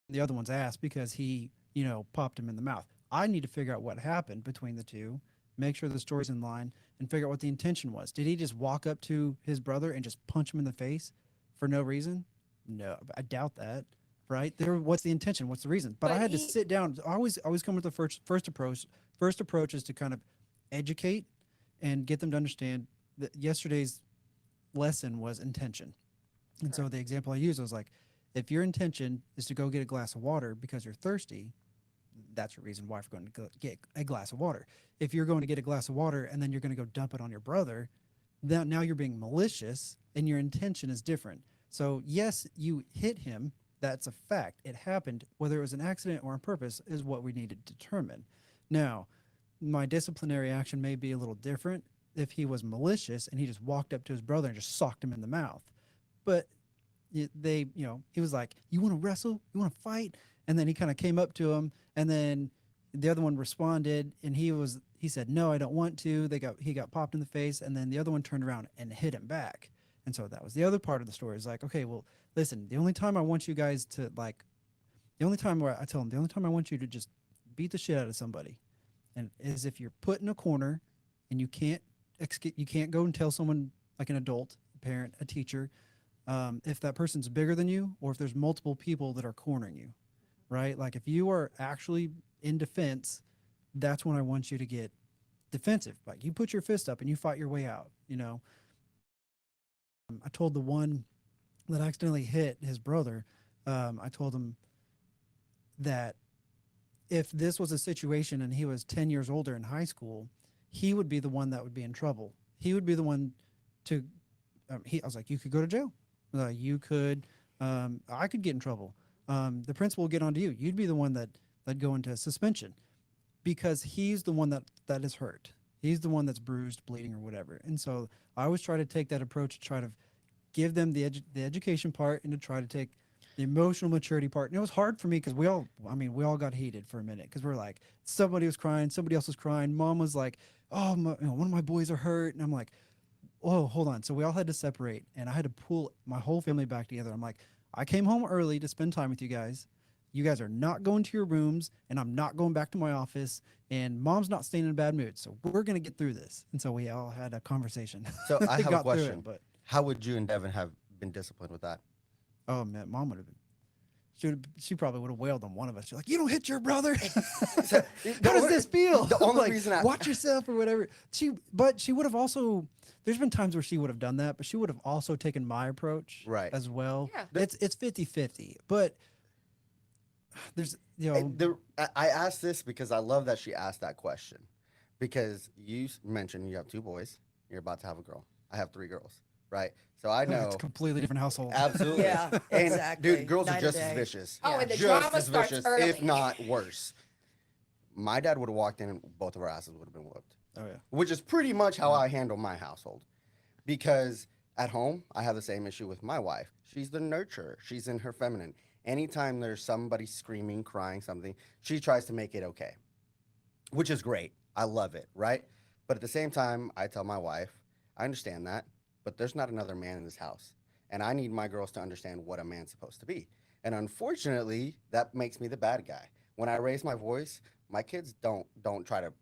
the other one's ass because he, popped him in the mouth. I need to figure out what happened between the two, make sure the story's in line, and figure out what the intention was. Did he just walk up to his brother and just punch him in the face for no reason? No, I doubt that. Right there, what's the intention? What's the reason? But I had to sit down. I always come with the first approach. First approach is to kind of educate and get them to understand that yesterday's lesson was intention. And so the example I used was like, if your intention is to go get a glass of water because you're thirsty, that's your reason why we're going to go get a glass of water. If you're going to get a glass of water and then you're going to go dump it on your brother, then now you're being malicious and your intention is different. So yes, you hit him. That's a fact. It happened. Whether it was an accident or on purpose is what we need to determine. Now, my disciplinary action may be a little different if he was malicious and he just walked up to his brother and just socked him in the mouth. But he was like, "You want to wrestle? You want to fight?" And then he kind of came up to him, and then the other one responded, and he said, "No, I don't want to." He got popped in the face, and then the other one turned around and hit him back. And so that was the other part of the story. Is like, okay, well, listen, the only time I want you guys to the only time where I tell them, the only time I want you to just beat the shit out of somebody, and is if you're put in a corner, and you can't go and tell someone like an adult, a parent, a teacher, if that person's bigger than you, or if there's multiple people that are cornering you, right? Like if you are actually in defense, that's when I want you to get defensive. Like you put your fist up and you fight your way out, I told the one that accidentally hit his brother, I told him that if this was a situation and he was 10 years older in high school, he would be the one that would be in trouble. He would be the one to, I was like, you could go to jail. You could, I could get in trouble. The principal would get onto you. You'd be the one that'd go into suspension because he's the one that is hurt. He's the one that's bruised, bleeding, or whatever. And so I always try to take that approach to try to give them the education part and to try to take the emotional maturity part. And it was hard for me because we all got heated for a minute because we're like, somebody was crying, somebody else was crying. Mom was like, "Oh, one of my boys are hurt," and I'm like, "Oh, hold on." So we all had to separate, and I had to pull my whole family back together. I'm like, I came home early to spend time with you guys. You guys are not going to your rooms, and I'm not going back to my office, and mom's not staying in a bad mood. So we're going to get through this. And so we all had a conversation. So I have a Got through question. it, but How would you and Devin have been disciplined with that? oh man, mom would have been. She probably would have wailed on one of us. She's like, "You don't hit your brother." So, How does this feel? The only Like, reason watch yourself or whatever. But she would have also. There's been times where she would have done that, but she would have also taken my approach Right. as well. Yeah. It's 50-50. But there's I asked this because I love that she asked that question, because you mentioned you have 2 boys, you're about to have a girl. I have 3 girls, right? So I know it's a completely different household. absolutely. Yeah, And exactly. dude, girls are Night or just as day. vicious. Oh, and the just drama as starts vicious, early. if not worse. My dad would have walked in and both of our asses would have been whooped, Oh yeah. which is pretty much how I handle my household. Because at home, I have the same issue with my wife. She's the nurturer. She's in her feminine. Anytime there's somebody screaming, crying, something, she tries to make it okay, which is great. I love it, right? But at the same time, I tell my wife, I understand that, but there's not another man in this house. And I need my girls to understand what a man's supposed to be. And unfortunately, that makes me the bad guy. When I raise my voice, My kids don't try to,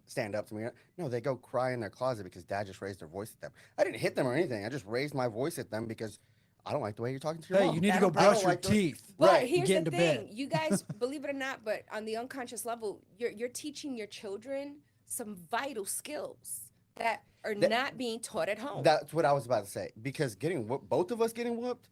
stand up to me. No, they go cry in their closet because dad just raised their voice at them. I didn't hit them or anything. I just raised my voice at them because I don't like the way you're talking to your Hey, mom. you need to That'll go probably- brush your like the- teeth. But Right. here's Get the into thing, bed. you guys, believe it or not, but on the unconscious level, you're teaching your children some vital skills that are That- not being taught at home. That's what I was about to say. Because both of us getting whooped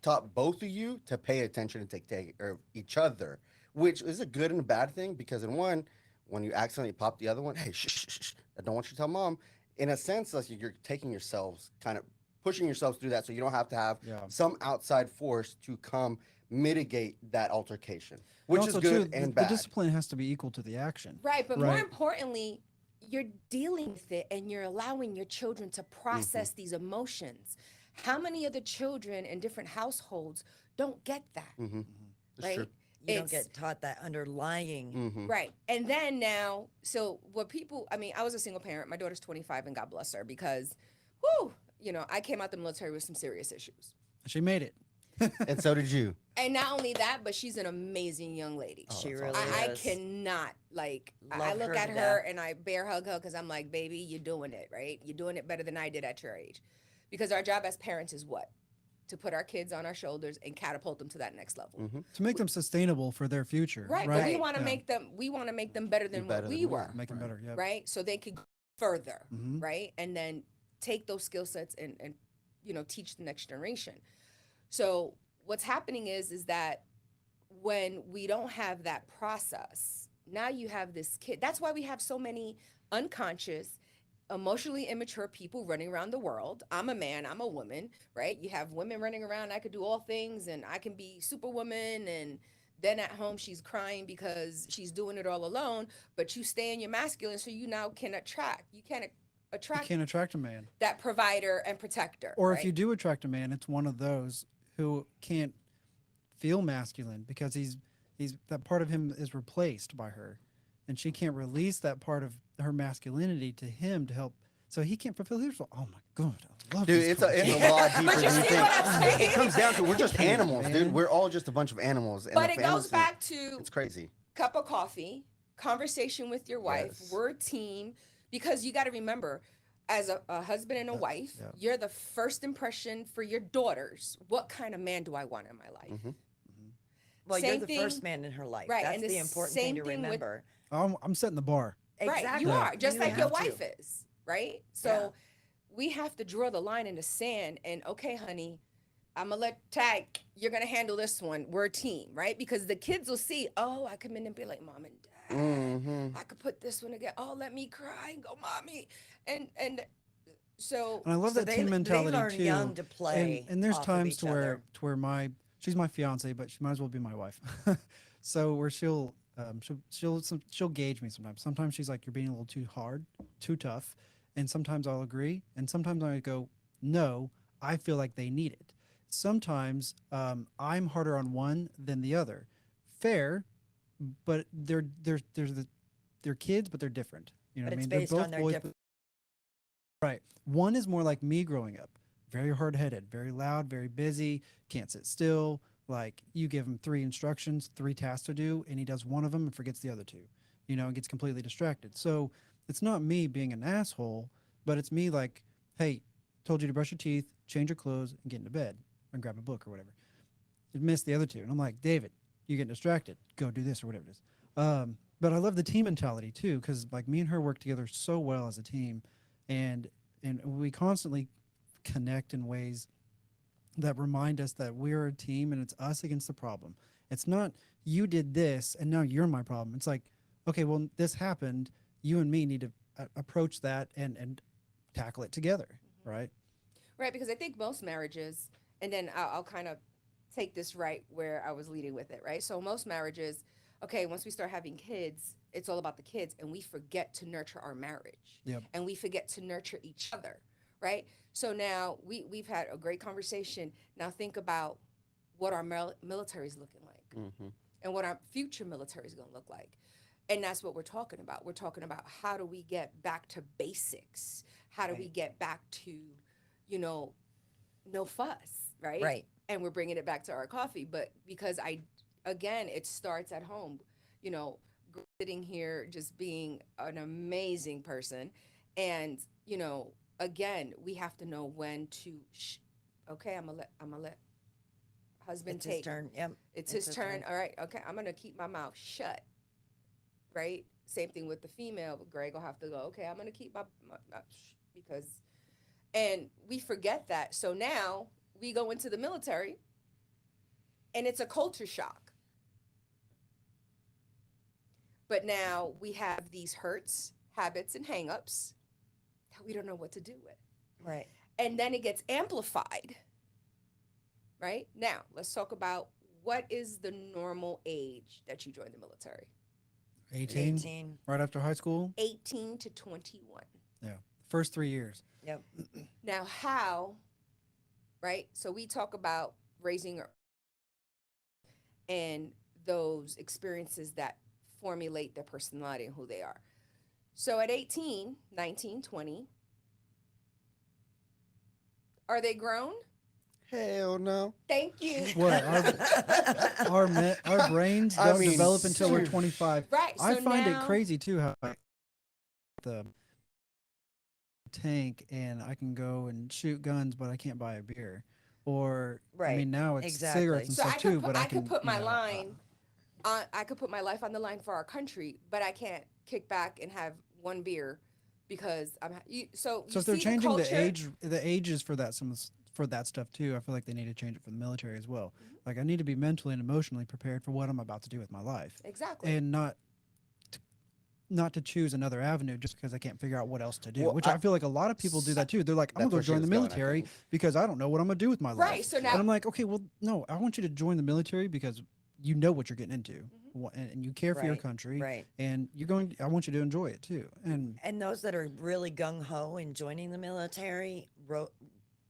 taught both of you to pay attention and take care of each other, which is a good and a bad thing. Because in one, when you accidentally pop the other one, hey, shh, shh, shh, shh, I don't want you to tell mom. In a sense, like you're taking yourselves, kind of pushing yourselves through that, so you don't have to have Yeah. some outside force to come mitigate that altercation, which also, is good too, and the bad. discipline has to be equal to the action. Right, but more Right. importantly, you're dealing with it and you're allowing your children to process these emotions. How many other children in different households don't get that? Mm-hmm. That's Right? true. You don't It's- get taught that underlying. Mm-hmm. Right. And then now, so what people, I mean, I was a single parent. My daughter's 25 and God bless her because, whoo, I came out the military with some serious issues. She made it. And so did you. And not only that, but she's an amazing young lady. Oh, She that's really awesome. I is. cannot I Love look her at to her death. and I bear hug her because I'm like, baby, you're doing it, right? You're doing it better than I did at your age. Because our job as parents is what? To put our kids on our shoulders and catapult them to that next level. Mm-hmm. To make them sustainable for their future. Right. Right. But we want to Yeah. make them better than Better what we than we were. are. Make them better. Yeah. Right. So they could go further. Mhm. Right. And then take those skill sets and teach the next generation. So what's happening is that when we don't have that process, now you have this kid. That's why we have so many unconscious, emotionally immature people running around the world. I'm a man, I'm a woman, right? You have women running around, I could do all things and I can be superwoman, and then at home she's crying because she's doing it all alone, but you stay in your masculine, so you now can attract. You can't You attract can't attract a man. that provider and protector. Or right? if you do attract a man, it's one of those who can't feel masculine because he's that part of him is replaced by her, and she can't release that part of her masculinity to him to help, so he can't fulfill his role. Oh my god, I love Dude, this it's a conversation. lot deeper But you than you see what I'm think. saying? It comes down to we're just animals, Man. dude. We're all just a bunch of animals. And But the it family goes system- back to It's crazy. cup of coffee, conversation with your wife. Yes. We're a team, because you got to remember, as a husband and a wife, yeah. you're the first impression for your daughters. What kind of man do I want in my life? Mhm. Well, you're Same the thing- first man in her life. right, That's and the the important thing same to thing with- remember. I'm setting the bar. Right, you Exactly. are, just You like your have to. wife is, right? So we have to draw the line in the sand and, okay, honey, I'm gonna let Tag, you're gonna handle this one. We're a team, right? Because the kids will see, oh, I can manipulate mom and dad. Mm-hmm. I could put this one again. Oh, let me cry and go, mommy. And so And I love So that they- team they mentality learn too. young to play And there's off of times each to where other. she's my fiance, but she might as well be my wife. So where she'll gauge me sometimes. Sometimes she's like, you're being a little too hard, too tough, and sometimes I'll agree, and sometimes I go, no, I feel like they need it. Sometimes I'm harder on one than the other. Fair, but they're kids, but they're different. You know But what I it's mean? based They're both on their boys, different. right. One is more like me growing up, very hard-headed, very loud, very busy, can't sit still. Like you give him 3 instructions, 3 tasks to do, and he does one of them and forgets the other 2, and gets completely distracted. So it's not me being an asshole, but it's me like, hey, told you to brush your teeth, change your clothes, and get into bed and grab a book or whatever. You missed the other 2. And I'm like, David, you get distracted. Go do this or whatever it is. But I love the team mentality too, because like me and her work together so well as a team, and we constantly connect in ways that remind us that we're a team and it's us against the problem. It's not you did this and now you're my problem. It's like, okay, well, this happened. You and me need to approach that and tackle it together, right? right, because I think most marriages, and then I'll kind of take this right where I was leading with it, right? So most marriages, okay, once we start having kids, it's all about the kids, and we forget to nurture our marriage. Yep. And we forget to nurture each other, right? So now we've had a great conversation. Now think about what our military is looking like, Mm-hmm. and what our future military is going to look like. And that's what we're talking about. We're talking about how do we get back to basics? How do we Right. get back to, no fuss, right? Right. And we're bringing it back to our coffee. But because again, it starts at home. sitting here just being an amazing person. And, again, we have to know when to, okay, I'm gonna let husband It's his take. turn. Yep. It's his turn. All right. Okay. I'm going to keep my mouth shut. Right. Same thing with the female. But Greg will have to go, okay, I'm going to keep my mouth because, and we forget that. So now we go into the military and it's a culture shock. But now we have these hurts, habits, and hangups that we don't know what to do with. Right. And then it gets amplified. Right? Now, let's talk about what is the normal age that you join the military? 18, 18. right after high school. 18 to 21. Yeah, first 3 years. Yep. Now, how, right? So we talk about raising and those experiences that formulate their personality and who they are. So at 18, 19, 20, are they grown? Hell no. Thank you. What our brains I don't mean, develop until we're 25. Right. I So find now, it crazy too how the tank and I can go and shoot guns, but I can't buy a beer. Or I Right, mean, now it's exactly. cigarettes and So stuff too. But I could put my you know, line. I could put my life on the line for our country, but I can't kick back and have one beer because I'm. So if they're see changing culture? the ages for that for that stuff too, I feel like they need to change it for the military as well. Like I need to be mentally and emotionally prepared for what I'm about to do with my life, Exactly. and not to choose another avenue just because I can't figure out what else to do. Well, Which I feel like a lot of people do that too. They're like, I'm That's gonna where go she join the was going, I military think. because I don't know what I'm gonna do with my life. Right. So And now, I'm like, okay, well, no, I want you to join the military because you know what you're getting into, and you care for your Right, country, right. and I want you to enjoy it too. And And those that are really gung ho in joining the military were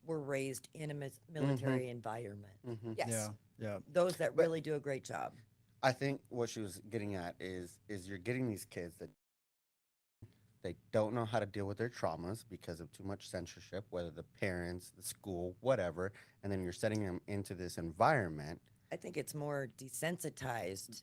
raised in a military environment. Hmm. yes. yeah, Those that But- really do a great job. I think what she was getting at is you're getting these kids that they don't know how to deal with their traumas because of too much censorship, whether the parents, the school, whatever, and then you're setting them into this environment. I think it's more desensitized.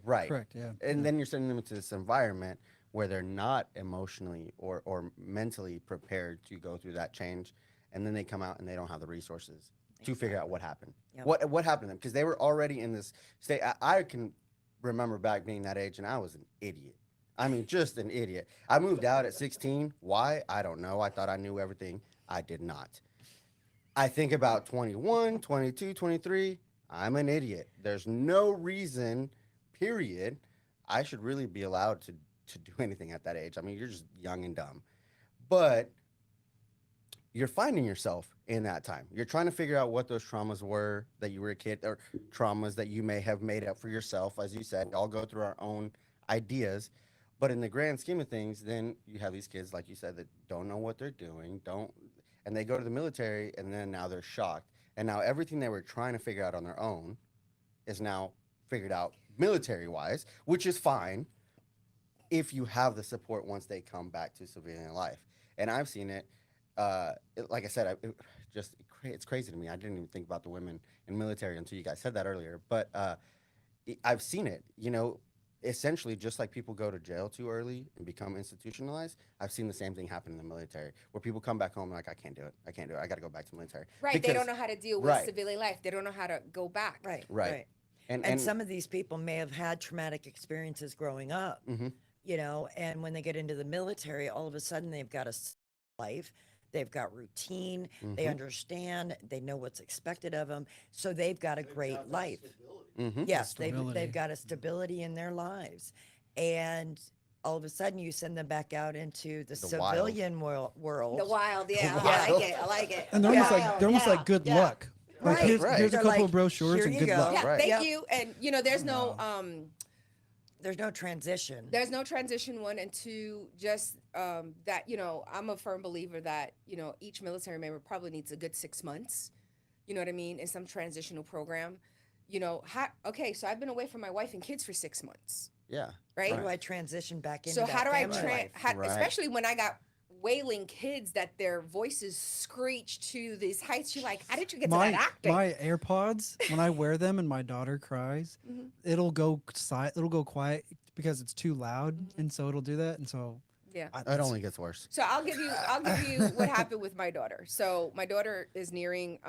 Right. correct, yeah. And then you're sending them into this environment where they're not emotionally or mentally prepared to go through that change, and then they come out and they don't have the resources to figure out what happened. Yep. What happened to them? Because they were already in this state. I can remember back being that age, and I was an idiot. I mean, just an idiot. I moved out at 16. Why? I don't know. I thought I knew everything. I did not. I think about 21, 22, 23. I'm an idiot. There's no reason, period, I should really be allowed to do anything at that age. I mean, you're just young and dumb. But you're finding yourself in that time. You're trying to figure out what those traumas were that you were a kid, or traumas that you may have made up for yourself. As you said, all go through our own ideas. But in the grand scheme of things, then you have these kids, like you said, that don't know what they're doing, and they go to the military, and then now they're shocked. And now everything they were trying to figure out on their own is now figured out military-wise, which is fine if you have the support once they come back to civilian life. And I've seen it. Like I said, it's crazy to me. I didn't even think about the women in military until you guys said that earlier. But I've seen it. Essentially, just like people go to jail too early and become institutionalized, I've seen the same thing happen in the military, where people come back home like, I can't do it. I can't do it. I got to go back to the military. Right. They Because- don't know how to deal with right. civilian life. They don't know how to go back. Right. Right. And some of these people may have had traumatic experiences growing up, Mhm. And when they get into the military, all of a sudden they've got a life, they've got routine, they Mhm. understand, they know what's expected of them, so they've got a great life. Mhm. Yes, Stability. they've got a stability in their lives, and all of a sudden you send them back out into the The wild. civilian world. The wild, yeah. The I wild. like it. I like it. And they're almost Yeah. like good Yeah. luck. Like Right, here's, right. here's a They're couple like, of brochures "Here and you good go." luck. Yeah, Right. thank Yep. you. And there's no There's no transition. there's no transition, one, and two, just that I'm a firm believer that each military member probably needs a good 6 months, you know what I mean, in some transitional program. Okay, so I've been away from my wife and kids for 6 months, Yeah. right? How do I transition back into So that how do I family life? Right. especially when I got wailing kids that their voices screech to these heights, you're like, how did you get to that acting? My AirPods, when I wear them and my daughter cries, Mhm. it'll go quiet because it's too loud, Mhm. and so it'll do that. And so Yeah. It only gets worse. So I'll give you what happened with my daughter. So my daughter is nearing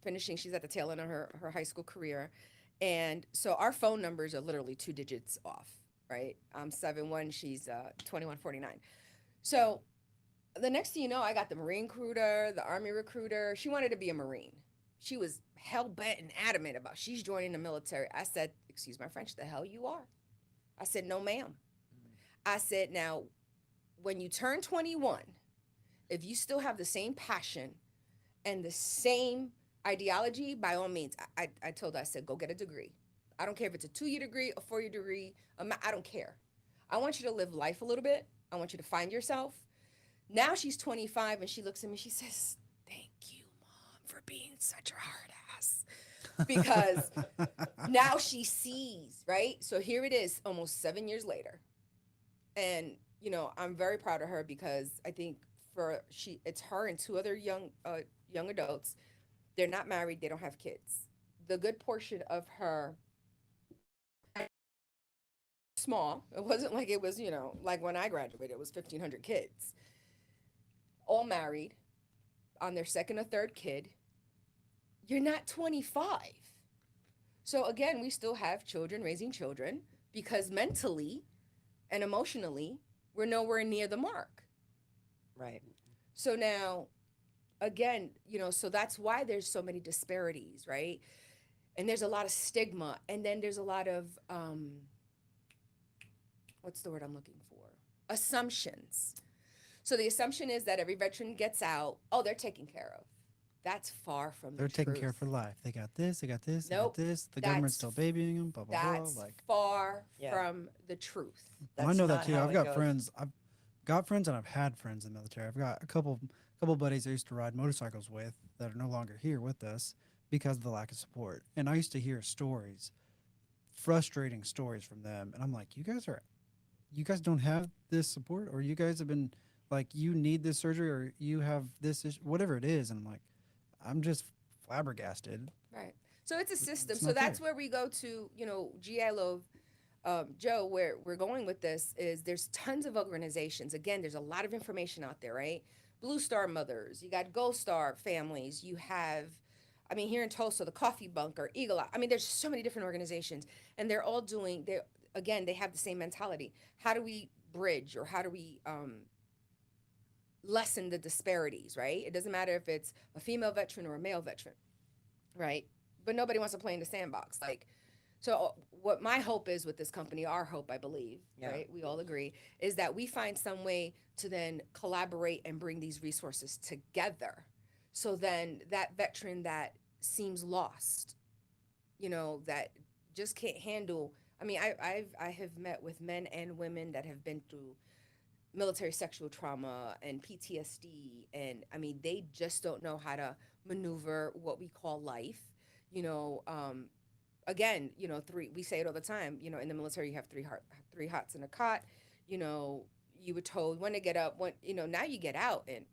finishing. She's at the tail end of her high school career, and so our phone numbers are literally 2 digits off. Right? I'm 7'1". She's 2149. So the next thing you know, I got the Marine recruiter, the Army recruiter. She wanted to be a Marine. She was hell bent and adamant about she's joining the military. I said, "Excuse my French, the hell you are." I said, "No, ma'am." I said, "Now, when you turn 21, if you still have the same passion and the same ideology, by all means," I told her, I said, "Go get a degree. I don't care if it's a 2-year degree, a 4-year degree. I don't care. I want you to live life a little bit. I want you to find yourself." Now she's 25 and she looks at me, she says, "Thank you, Mom, for being such a hard ass." Because now she sees, right? So here it is almost 7 years later. And, I'm very proud of her because I think it's her and 2 other young adults. They're not married, they don't have kids. The good portion of her small, it wasn't like it was, like when I graduated, it was 1,500 kids. All married, on their second or third kid. You're not 25. So again, we still have children raising children because mentally and emotionally, we're nowhere near the mark. Right. So now, again, so that's why there's so many disparities, right? And there's a lot of stigma. And then there's a lot of, what's the word I'm looking for? Assumptions. So the assumption is that every veteran gets out, oh, they're taken care of. That's far from they're the taken truth. care of for life. They got this, they got this, Nope. they got this. The government's still That's- babying them, blah, blah, blah. That's Like, far Yeah. from the truth. I That's know that not too. how I've it got goes. friends. I've got friends and I've had friends in the military. I've got a couple buddies I used to ride motorcycles with that are no longer here with us because of the lack of support. And I used to hear stories, frustrating stories from them. And I'm like, you guys don't have this support, or you guys have been like, you need this surgery, or you have this issue, whatever it is. And I'm like, I'm just flabbergasted. Right. So it's a system. It's So not that's fair. where we go to, GI Love, Joe, where we're going with this is there's tons of organizations. Again, there's a lot of information out there, right? Blue Star Mothers, you got Gold Star families, you have, here in Tulsa, the Coffee Bunker, Eagle Eye. There's so many different organizations, and they're all they have the same mentality. How do we bridge, or how do we lessen the disparities, right? It doesn't matter if it's a female veteran or a male veteran, right? But nobody wants to play in the sandbox. So what my hope is with this company, our hope, I believe, Yeah. right? We all agree, is that we find some way to then collaborate and bring these resources together. So then that veteran that seems lost, that just can't handle. I have met with men and women that have been through military sexual trauma and PTSD, and they just don't know how to maneuver what we call life. Again, we say it all the time. In the military, you have three hots in a cot. You were told when to get up. When now you get out, and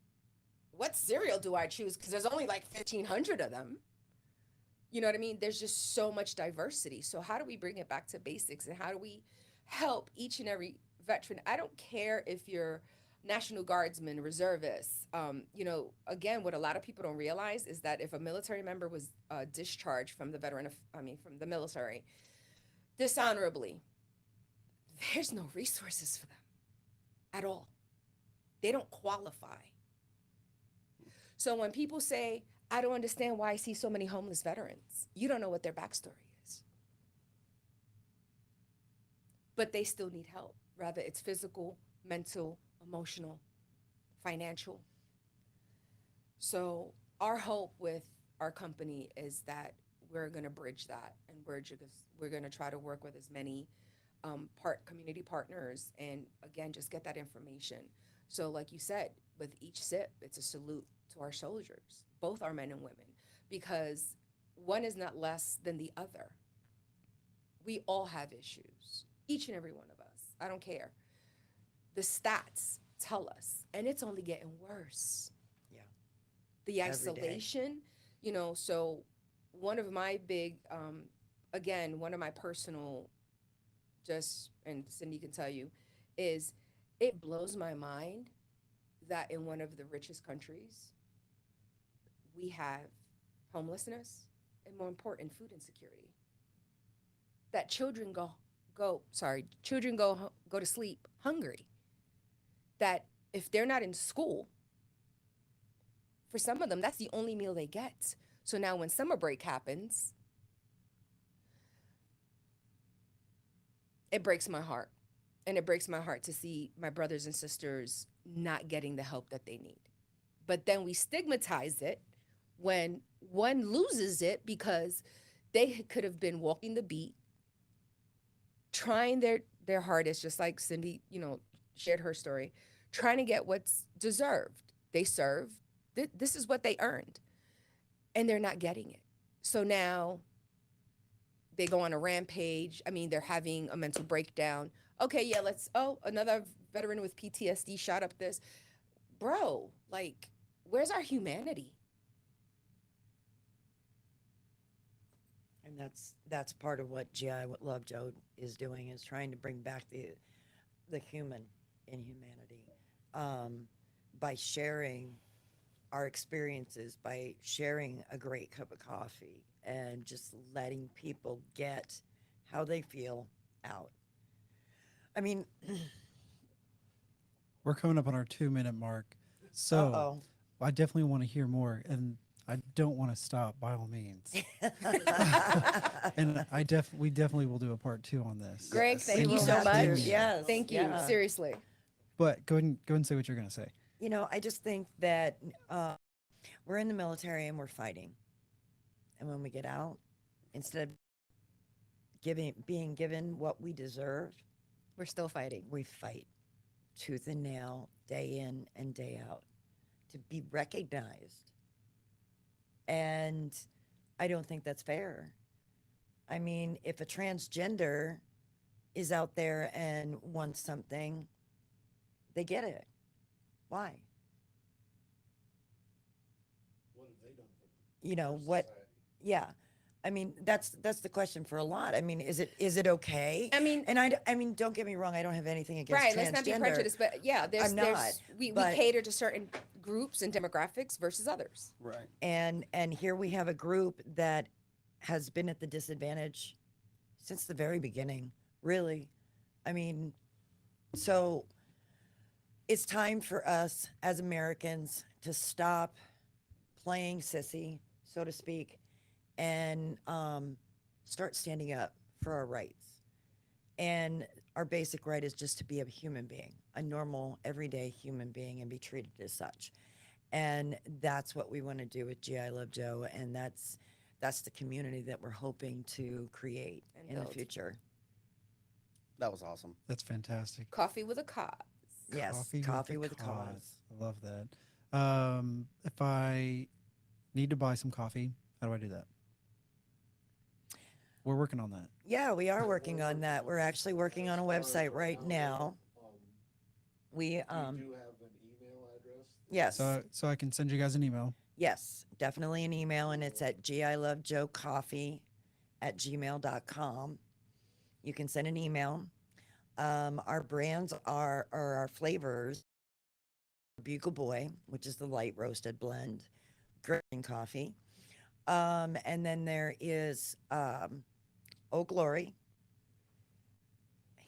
what cereal do I choose? Because there's only like 1,500 of them. You know what I mean? There's just so much diversity. So how do we bring it back to basics, and how do we help each and every veteran? I don't care if you're National Guardsman, reservists. Again, what a lot of people don't realize is that if a military member was discharged from from the military dishonorably, there's no resources for them at all. They don't qualify. So when people say, I don't understand why I see so many homeless veterans, you don't know what their backstory is. But they still need help. Rather, it's physical, mental, emotional, financial. So our hope with our company is that we're going to bridge that, and we're going to try to work with as many community partners, and again, just get that information. So like you said, with each sip, it's a salute to our soldiers, both our men and women, because one is not less than the other. We all have issues, each and every one of us. I don't care. The stats tell us, and it's only getting worse. Yeah. The Every day. isolation, so one of my big again, one of my personal, just, and Cindy can tell you, is it blows my mind that in one of the richest countries, we have homelessness and, more important, food insecurity. That children go to sleep hungry. That if they're not in school, for some of them, that's the only meal they get. So now when summer break happens, it breaks my heart. And it breaks my heart to see my brothers and sisters not getting the help that they need. But then we stigmatize it when one loses it because they could have been walking the beat, trying their hardest, just like Cindy, shared her story, trying to get what's deserved. They serve. This is what they earned. And they're not getting it. So now they go on a rampage. I mean, they're having a mental breakdown. Okay, yeah, another veteran with PTSD shot up this. Bro, like, where's our humanity? And that's part of what GI Love Joe is doing, is trying to bring back the human in humanity, by sharing our experiences, by sharing a great cup of coffee, and just letting people get how they feel out. I mean, We're coming up on our 2-minute mark, so uh-oh. I definitely want to hear more, and I don't want to stop by all means. And we definitely will do a part 2 on this. Greg, Yes. thank And you we'll so have to- much. Yes. Thank you. Yeah. Seriously. But go ahead and say what you're going to say. I just think that we're in the military and we're fighting. And when we get out, instead of being given what we deserve, We're still fighting. we fight tooth and nail, day in and day out, to be recognized. And I don't think that's fair. I mean, if a transgender is out there and wants something, they get it. Why? What have they done for What? society? Yeah. I mean, that's the question for a lot. I mean, is it okay? I mean, And I mean, don't get me wrong. I don't have anything against right, transgender. let's not be prejudiced, but yeah, I'm not, we but- cater to certain groups and demographics versus others. Right. And here we have a group that has been at the disadvantage since the very beginning, really. I mean, so it's time for us as Americans to stop playing sissy, so to speak, and start standing up for our rights. And our basic right is just to be a human being, a normal, everyday human being, and be treated as such. And that's what we want to do with GI Love Joe, and that's the community that we're hoping to create And in the build. future. That was awesome. That's fantastic. Coffee with a cause. Yes, coffee with a cause. I love that. If I need to buy some coffee, how do I do that? We're working on that. Yeah, we are working on that. We're actually working on a website right now. We You do have an email address? yes. So I can send you guys an email. Yes, definitely an email, and it's at gilovejoecoffee@gmail.com. You can send an email. Our brands or our flavors, Bugle Boy, which is the light roasted blend, green coffee. And then there is Oh Glory,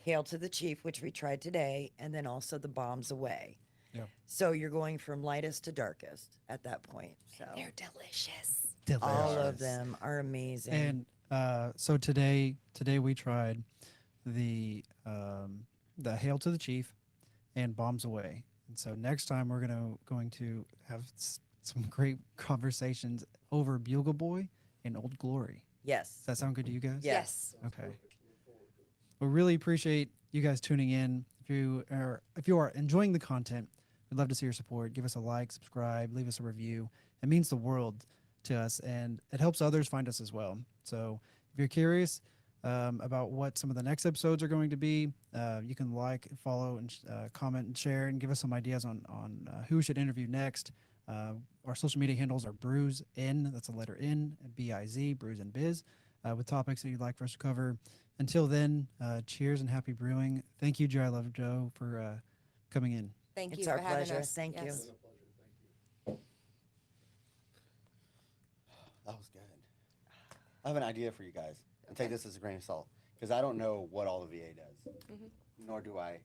Hail to the Chief, which we tried today, and then also the Bombs Away. Yeah. So you're going from lightest to darkest at that point. So They're delicious. all of Delicious. them are amazing. And so today we tried the Hail to the Chief and Bombs Away. And so next time we're going to have some great conversations over Bugle Boy and Old Glory. yes. Does that sound good to you guys? Yes. Okay. We really appreciate you guys tuning in. If you are enjoying the content, we'd love to see your support. Give us a like, subscribe, leave us a review. It means the world to us, and it helps others find us as well. So if you're curious about what some of the next episodes are going to be, you can like, follow, and comment and share, and give us some ideas on who we should interview next. Our social media handles are Brews in, that's a letter N, B-I-Z, Brews and Biz. with topics that you'd like for us to cover. Until then, cheers and happy brewing. Thank you, Dry Love Joe, for coming in. Thank It's you our for having pleasure. us. Thank you. Yes. It's been a pleasure. Thank you. That was good. I have an idea for you guys, and take this as a grain of salt, because I don't know what all the VA does, Mhm. nor do I